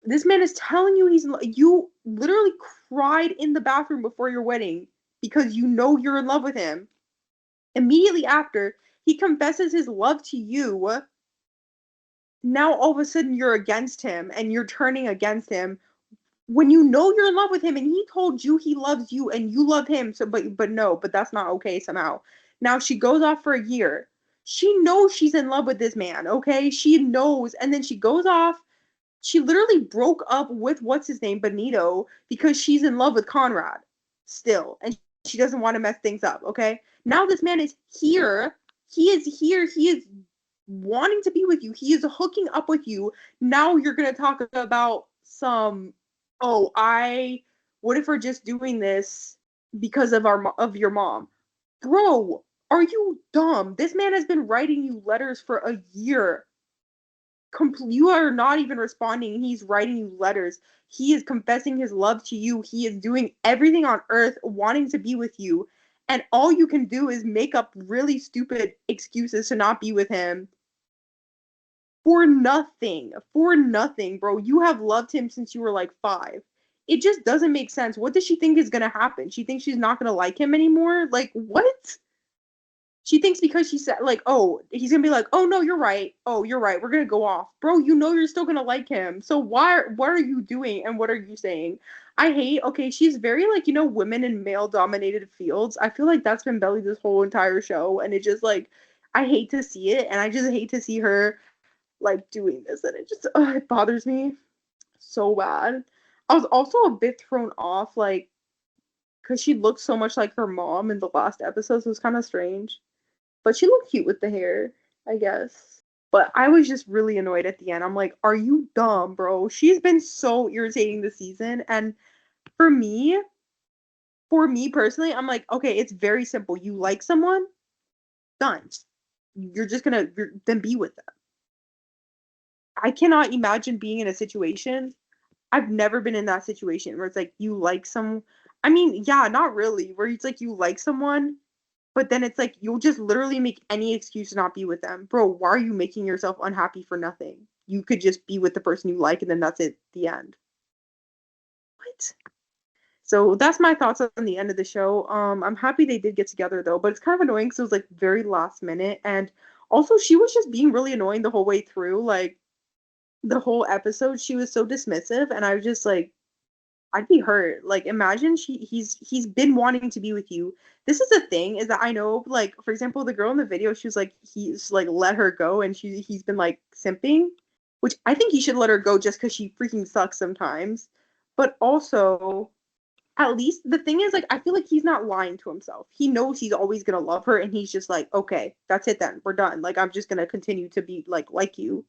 S1: This man is telling you you literally cried in the bathroom before your wedding because you know you're in love with him. Immediately after, he confesses his love to you. Now all of a sudden you're against him and you're turning against him when you know you're in love with him, and he told you he loves you and you love him. So but that's not okay somehow. Now she goes off for a year. She knows she's in love with this man, okay? She knows. And then she goes off. She literally broke up with what's his name, Benito, because she's in love with Conrad still. And she doesn't want to mess things up, okay? Now this man is here. He is here. He is wanting to be with you. He is hooking up with you. Now you're going to talk about some, what if we're just doing this because of your mom? Bro, are you dumb? This man has been writing you letters for a year. You are not even responding. He's writing you letters. He is confessing his love to you. He is doing everything on earth wanting to be with you. And all you can do is make up really stupid excuses to not be with him. For nothing. For nothing, bro. You have loved him since you were like 5. It just doesn't make sense. What does she think is going to happen? She thinks she's not going to like him anymore? Like, what? She thinks because she said, like, oh, he's going to be like, oh, no, you're right. Oh, you're right. We're going to go off. Bro, you know you're still going to like him. So what are you doing and what are you saying? Okay, she's very, like, women in male-dominated fields. I feel like that's been Belly this whole entire show. And it just, like, I hate to see it. And I just hate to see her, like, doing this. And it bothers me so bad. I was also a bit thrown off, like, because she looked so much like her mom in the last episodes. It was kind of strange. But she looked cute with the hair, I guess. But I was just really annoyed at the end. I'm like, are you dumb, bro? She's been so irritating this season. And for me personally, I'm like, okay, it's very simple. You like someone, done. You're just gonna then be with them. I cannot imagine being in a situation. I've never been in that situation where it's like you like some. I mean, yeah, not really. Where it's like you like someone, but then it's like you'll just literally make any excuse to not be with them. Bro, why are you making yourself unhappy for nothing? You could just be with the person you like and then that's it, the end. What? So that's my thoughts on the end of the show. I'm happy they did get together though, but it's kind of annoying because it was like very last minute. And also she was just being really annoying the whole way through. Like the whole episode, she was so dismissive and I was just like, I'd be hurt. Like, imagine he's been wanting to be with you. This is the thing, is that I know, like, for example, the girl in the video, she was like, he's like let her go, and he's been like simping, which I think he should let her go just because she freaking sucks sometimes. But also, at least the thing is, like, I feel like he's not lying to himself. He knows he's always gonna love her, and he's just like, okay, that's it then. We're done. Like, I'm just gonna continue to be like you,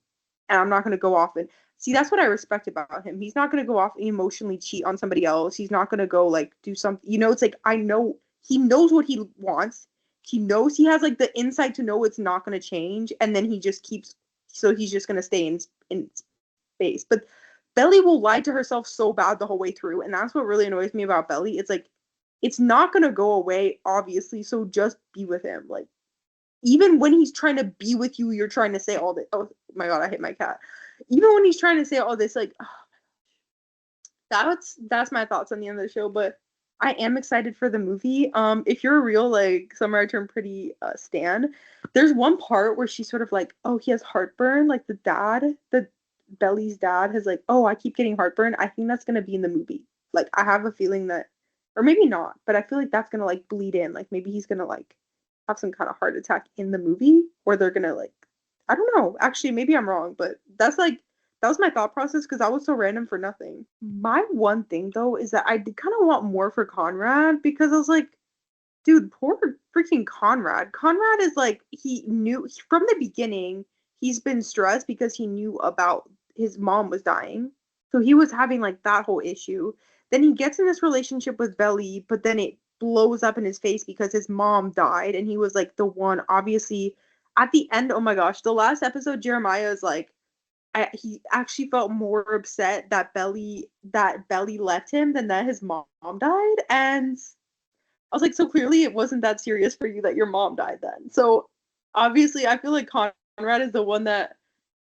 S1: and I'm not gonna go off and see. That's what I respect about him. He's not gonna go off and emotionally cheat on somebody else. He's not gonna go like do something. It's like I know he knows what he wants. He knows he has like the insight to know it's not gonna change, and then he just keeps. So he's just gonna stay in space. But Belly will lie to herself so bad the whole way through, and that's what really annoys me about Belly. It's like it's not gonna go away, obviously. So just be with him, like. Even when he's trying to be with you, you're trying to say all this. Oh my god, I hit my cat. Even when he's trying to say all this, like, that's my thoughts on the end of the show. But I am excited for the movie. If you're a real like Summer I Turned Pretty stan, there's one part where she's sort of like, oh, he has heartburn. Like the Belly's dad has like, oh, I keep getting heartburn. I think that's gonna be in the movie. Like, I have a feeling that, or maybe not, but I feel like that's gonna like bleed in. Like maybe he's gonna like have some kind of heart attack in the movie, or they're gonna like, I don't know. Actually, maybe I'm wrong, but that was my thought process because that was so random for nothing. My one thing though is that I did kind of want more for Conrad because I was like, dude, poor freaking Conrad. Conrad is like, he knew from the beginning he's been stressed because he knew about his mom was dying. So he was having like that whole issue. Then he gets in this relationship with Belly, but then it blows up in his face because his mom died and he was like the one, obviously at the end. Oh my gosh, the last episode, Jeremiah is like, he actually felt more upset that Belly left him than that his mom died. And I was like, so clearly it wasn't that serious for you that your mom died then. So obviously I feel like Conrad is the one that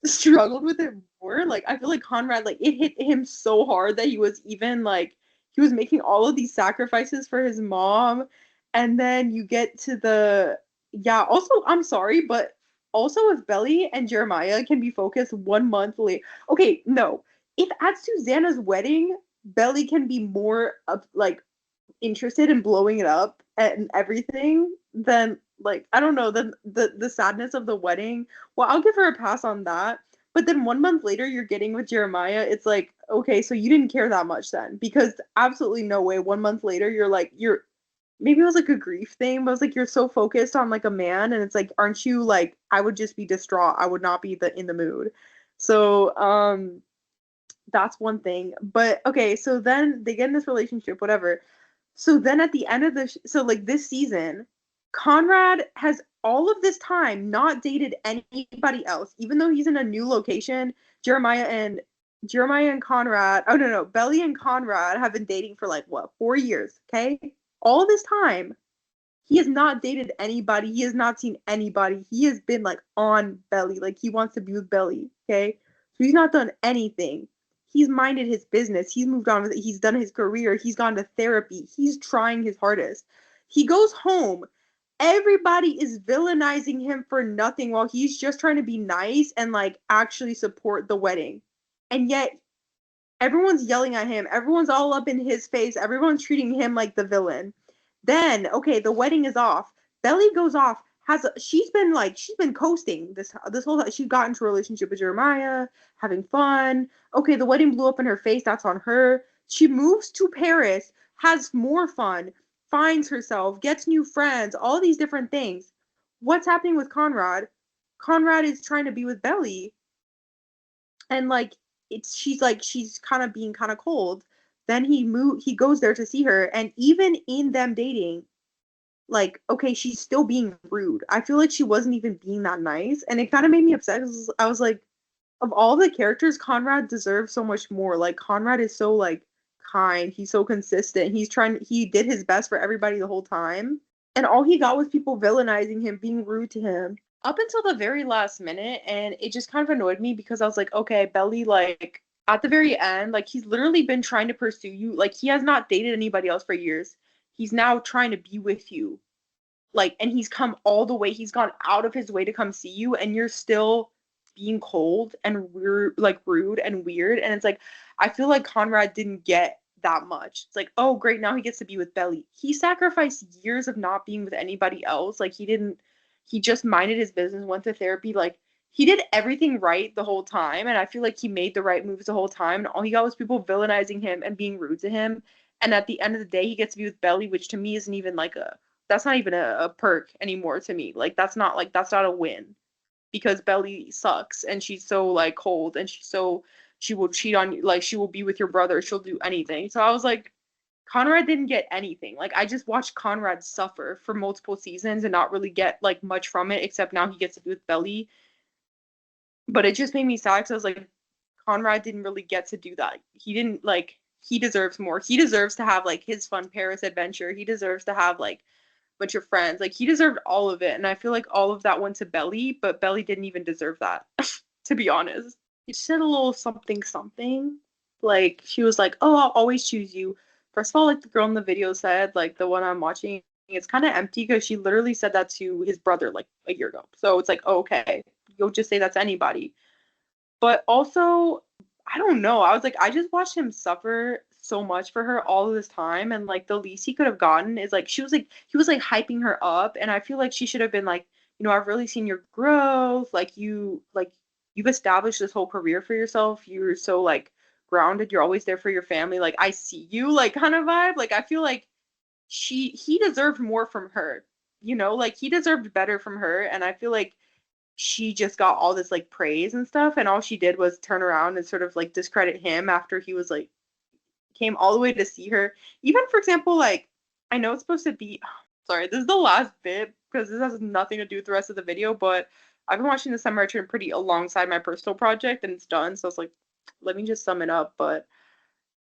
S1: struggled with it more. Like I feel like Conrad, like it hit him so hard that he was even like, he was making all of these sacrifices for his mom. And then you get to also, I'm sorry, but also if Belly and Jeremiah can be focused 1 month late. Okay, no. If at Susanna's wedding, Belly can be more like interested in blowing it up and everything, then like I don't know, then the sadness of the wedding, well, I'll give her a pass on that. But then 1 month later you're getting with Jeremiah, it's like, okay, so you didn't care that much then. Because absolutely no way 1 month later you're like you're maybe it was like a grief thing, but it's like you're so focused on like a man and it's like, aren't you like I would just be distraught. I would not be in the mood. So that's one thing. But okay, so then they get in this relationship, whatever. So then at the end of so like this season, Conrad has all of this time not dated anybody else, even though he's in a new location. Jeremiah and Conrad, oh no, Belly and Conrad have been dating for like what, 4 years, okay? All this time, he has not dated anybody. He has not seen anybody. He has been like on Belly. Like he wants to be with Belly. Okay. So he's not done anything. He's minded his business. He's moved on with it. He's done his career. He's gone to therapy. He's trying his hardest. He goes home. Everybody is villainizing him for nothing while he's just trying to be nice and like actually support the wedding. And yet everyone's yelling at him. Everyone's all up in his face. Everyone's treating him like the villain. Then, okay, the wedding is off. Belly goes off. She's been coasting this whole time. She got into a relationship with Jeremiah, having fun. Okay, the wedding blew up in her face. That's on her. She moves to Paris, has more fun, finds herself, gets new friends, all these different things. What's happening with Conrad? Conrad is trying to be with Belly, and like she's kind of being kind of cold. Then he goes there to see her, and even in them dating, like, okay, she's still being rude. I feel like she wasn't even being that nice, and it kind of made me upset because I was like, of all the characters, Conrad deserves so much more. Like Conrad is so like kind, he's so consistent, he did his best for everybody the whole time, and all he got was people villainizing him, being rude to him up until the very last minute. And it just kind of annoyed me because I was like, okay, Belly, like at the very end, like he's literally been trying to pursue you. Like he has not dated anybody else for years. He's now trying to be with you. Like, and he's come all the way, he's gone out of his way to come see you, and you're still being cold and rude and weird. And it's like, I feel like Conrad didn't get that much. It's like, oh great, now he gets to be with Belly. He sacrificed years of not being with anybody else. Like he just minded his business, went to therapy. Like he did everything right the whole time, and I feel like he made the right moves the whole time, and all he got was people villainizing him and being rude to him. And at the end of the day, he gets to be with Belly, which to me isn't even like that's not even a perk anymore to me. Like that's not a win, because Belly sucks and she's so like cold, and she will cheat on you, like she will be with your brother, she'll do anything. So I was like, Conrad didn't get anything. Like I just watched Conrad suffer for multiple seasons and not really get like much from it, except now he gets to be with Belly. But it just made me sad because I was like, Conrad didn't really get to do that. He didn't like he deserves more. He deserves to have like his fun Paris adventure. He deserves to have like bunch of friends. Like he deserved all of it, and I feel like all of that went to Belly, but Belly didn't even deserve that, to be honest. She said a little something something. Like she was like, "Oh, I'll always choose you." First of all, like the girl in the video said, like the one I'm watching, it's kind of empty because she literally said that to his brother like a year ago. So it's like, oh, okay, you'll just say that to anybody. But also, I don't know. I was like, I just watched him suffer so much for her all of this time, and like the least he could have gotten is like he was like hyping her up, and I feel like she should have been like, I've really seen your growth. You've established this whole career for yourself. You're so like grounded. You're always there for your family. Like I see you, like kind of vibe. Like I feel like he deserved more from her. Like he deserved better from her, and I feel like she just got all this like praise and stuff, and all she did was turn around and sort of like discredit him after he was like came all the way to see her. Even for example, like I know it's supposed to be sorry, this is the last bit because this has nothing to do with the rest of the video, but I've been watching the Summer Return pretty alongside my personal project and it's done, so I was like, let me just sum it up. But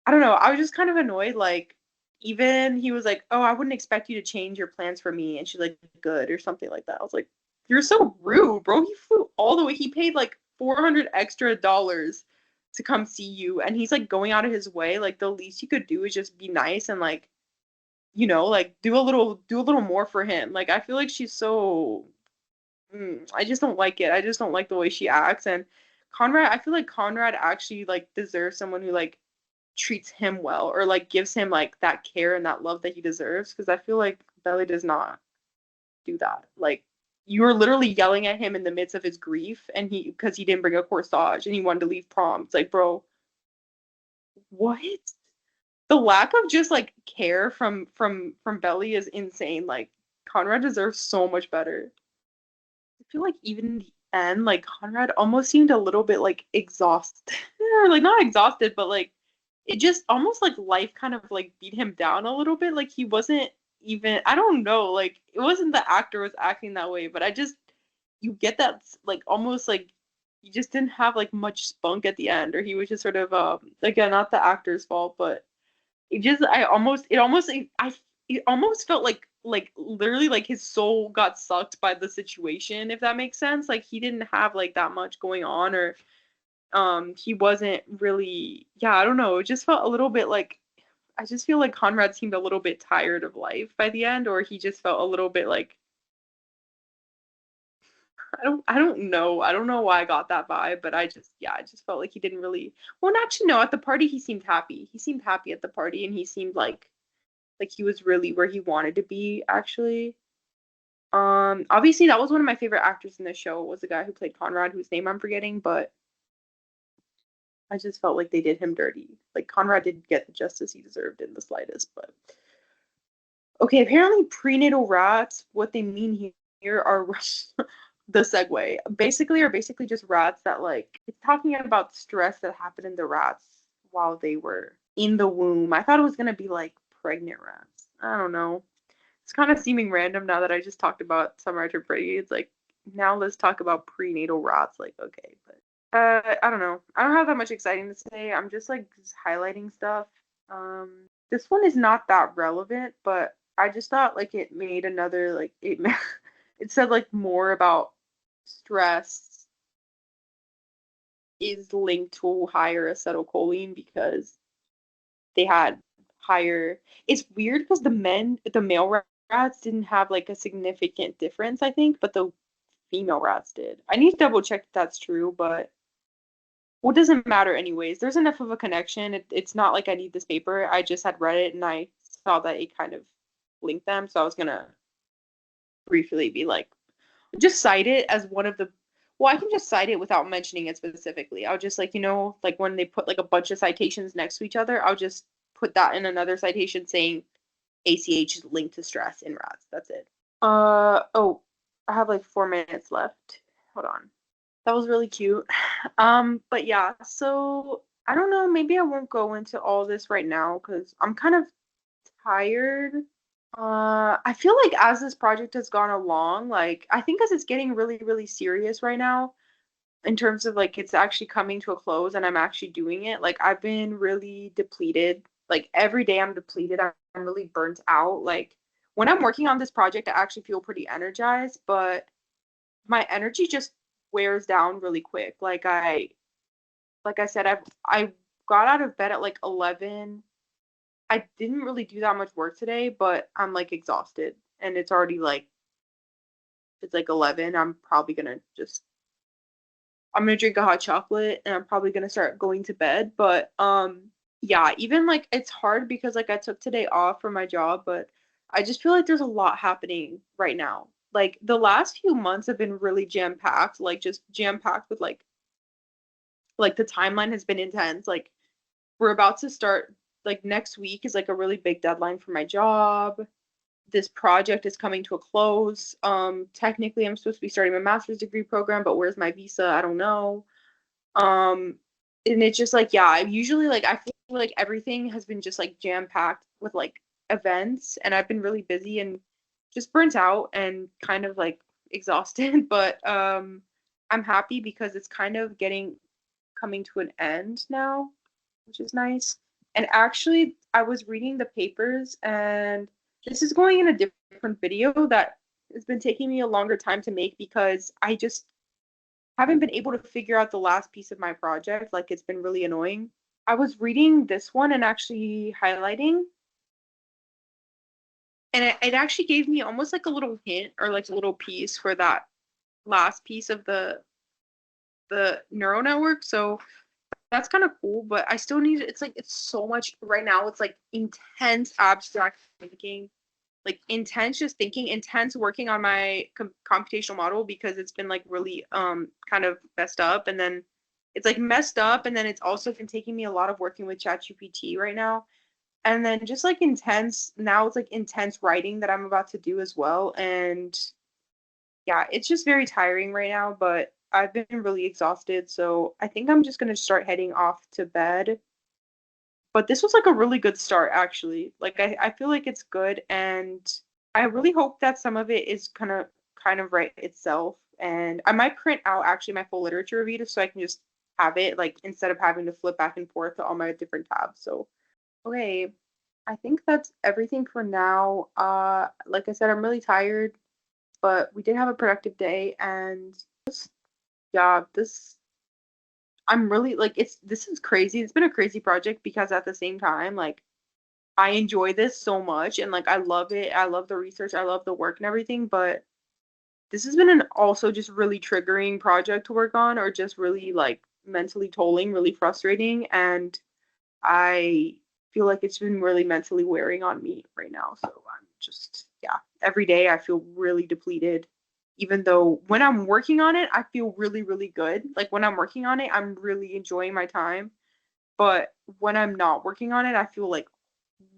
S1: I don't know, I was just kind of annoyed. Like even he was like, oh, I wouldn't expect you to change your plans for me, and she's like, good, or something like that. I was like, you're so rude, bro. He flew all the way. He paid like $400 extra to come see you, and he's like going out of his way. Like the least you could do is just be nice and like, like do a little more for him. Like I feel like she's so I just don't like it. I just don't like the way she acts. And I feel like Conrad actually like deserves someone who like treats him well, or like gives him like that care and that love that he deserves, because I feel like Belly does not do that. Like, you were literally yelling at him in the midst of his grief, and because he didn't bring a corsage and he wanted to leave prom. It's like, bro, what? The lack of just like care from Belly is insane. Like, Conrad deserves so much better. I feel like even in the end, like Conrad almost seemed a little bit like exhausted, or like not exhausted, but like it just almost like life kind of like beat him down a little bit. Like he wasn't even, I don't know, like it wasn't the actor was acting that way, but I just, you get that like almost like he just didn't have like much spunk at the end, or he was just sort of again, not the actor's fault, but it just, it almost felt like literally like his soul got sucked by the situation, if that makes sense. Like he didn't have like that much going on, or he wasn't really, yeah, I don't know, it just felt a little bit like, I just feel like Conrad seemed a little bit tired of life by the end, or he just felt a little bit like, I don't know. I don't know why I got that vibe, but I just, yeah, I just felt like he didn't really, well, actually no, at the party he seemed happy. He seemed happy at the party, and he seemed like he was really where he wanted to be, actually. Obviously that was one of my favorite actors in the show, was the guy who played Conrad, whose name I'm forgetting, but I just felt like they did him dirty. Like Conrad didn't get the justice he deserved in the slightest, but okay, apparently prenatal rats, what they mean here are the segue. Basically are basically just rats that like, it's talking about stress that happened in the rats while they were in the womb. I thought it was gonna be like pregnant rats. I don't know. It's kind of seeming random now that I just talked about Summer After Pretty. It's like, now let's talk about prenatal rats. Like, okay, but I don't know. I don't have that much exciting to say. I'm just like just highlighting stuff. This one is not that relevant, but I just thought like it made another like it said like more about stress is linked to higher acetylcholine because they had higher. It's weird because the male rats didn't have like a significant difference, I think, but the female rats did. I need to double check if that's true, but well, it doesn't matter anyways. There's enough of a connection. It's not like I need this paper. I just had read it and I saw that it kind of linked them, so I was gonna briefly be like, just cite it as one of the. Well, I can just cite it without mentioning it specifically. I'll just like, like when they put like a bunch of citations next to each other, I'll just put that in another citation saying ACH is linked to stress in rats. That's it. Oh, I have like 4 minutes left. Hold on. That was really cute. But yeah, so I don't know, maybe I won't go into all this right now because I'm kind of tired. I feel like as this project has gone along, like I think as it's getting really, really serious right now, in terms of like it's actually coming to a close and I'm actually doing it, like I've been really depleted. Like every day I'm depleted. I'm really burnt out. Like when I'm working on this project, I actually feel pretty energized, but my energy just wears down really quick. Like I said, I got out of bed at like 11. I didn't really do that much work today, but I'm like exhausted and it's like 11. I'm gonna drink a hot chocolate and I'm probably gonna start going to bed. But yeah, even like it's hard because like I took today off for my job, but I just feel like there's a lot happening right now. Like the last few months have been really jam packed, like just jam packed with like the timeline has been intense. Like we're about to start, like next week is like a really big deadline for my job. This project is coming to a close. Technically I'm supposed to be starting my master's degree program, but where's my visa? I don't know. Um, and it's just like, yeah, I usually like I feel like everything has been just like jam packed with like events, and I've been really busy and just burnt out and kind of like exhausted. But I'm happy because it's kind of getting coming to an end now, which is nice. And actually, I was reading the papers, and this is going in a different video that has been taking me a longer time to make because I just haven't been able to figure out the last piece of my project. Like it's been really annoying. I was reading this one and actually highlighting, and it actually gave me almost like a little hint or like a little piece for that last piece of the neural network. So that's kind of cool, but I still need it's like it's so much right now. It's like intense abstract thinking. like intense just thinking, intense working on my computational model because it's been like really kind of messed up, and then it's like messed up, and then it's also been taking me a lot of working with ChatGPT right now. And then just like intense, now it's like intense writing that I'm about to do as well. And yeah, it's just very tiring right now, but I've been really exhausted, so I think I'm just gonna start heading off to bed. But this was like a really good start, actually. Like I feel like it's good, and I really hope that some of it is kind of right itself. And I might print out actually my full literature review so I can just have it like instead of having to flip back and forth to all my different tabs. So okay, I think that's everything for now. Like I said, I'm really tired, but we did have a productive day, and yeah, this I'm really like this is crazy. It's been a crazy project because at the same time, like I enjoy this so much and like I love it. I love the research, I love the work and everything, but this has been an also just really triggering project to work on or just really like mentally tolling, really frustrating, and I feel like it's been really mentally wearing on me right now. So I'm just, yeah, every day I feel really depleted. Even though when I'm working on it, I feel really, really good. Like when I'm working on it, I'm really enjoying my time. But when I'm not working on it, I feel like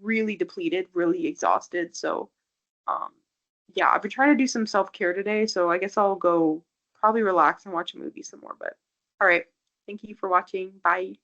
S1: really depleted, really exhausted. So, um, yeah, I've been trying to do some self-care today. So I guess I'll go probably relax and watch a movie some more. But all right. Thank you for watching. Bye.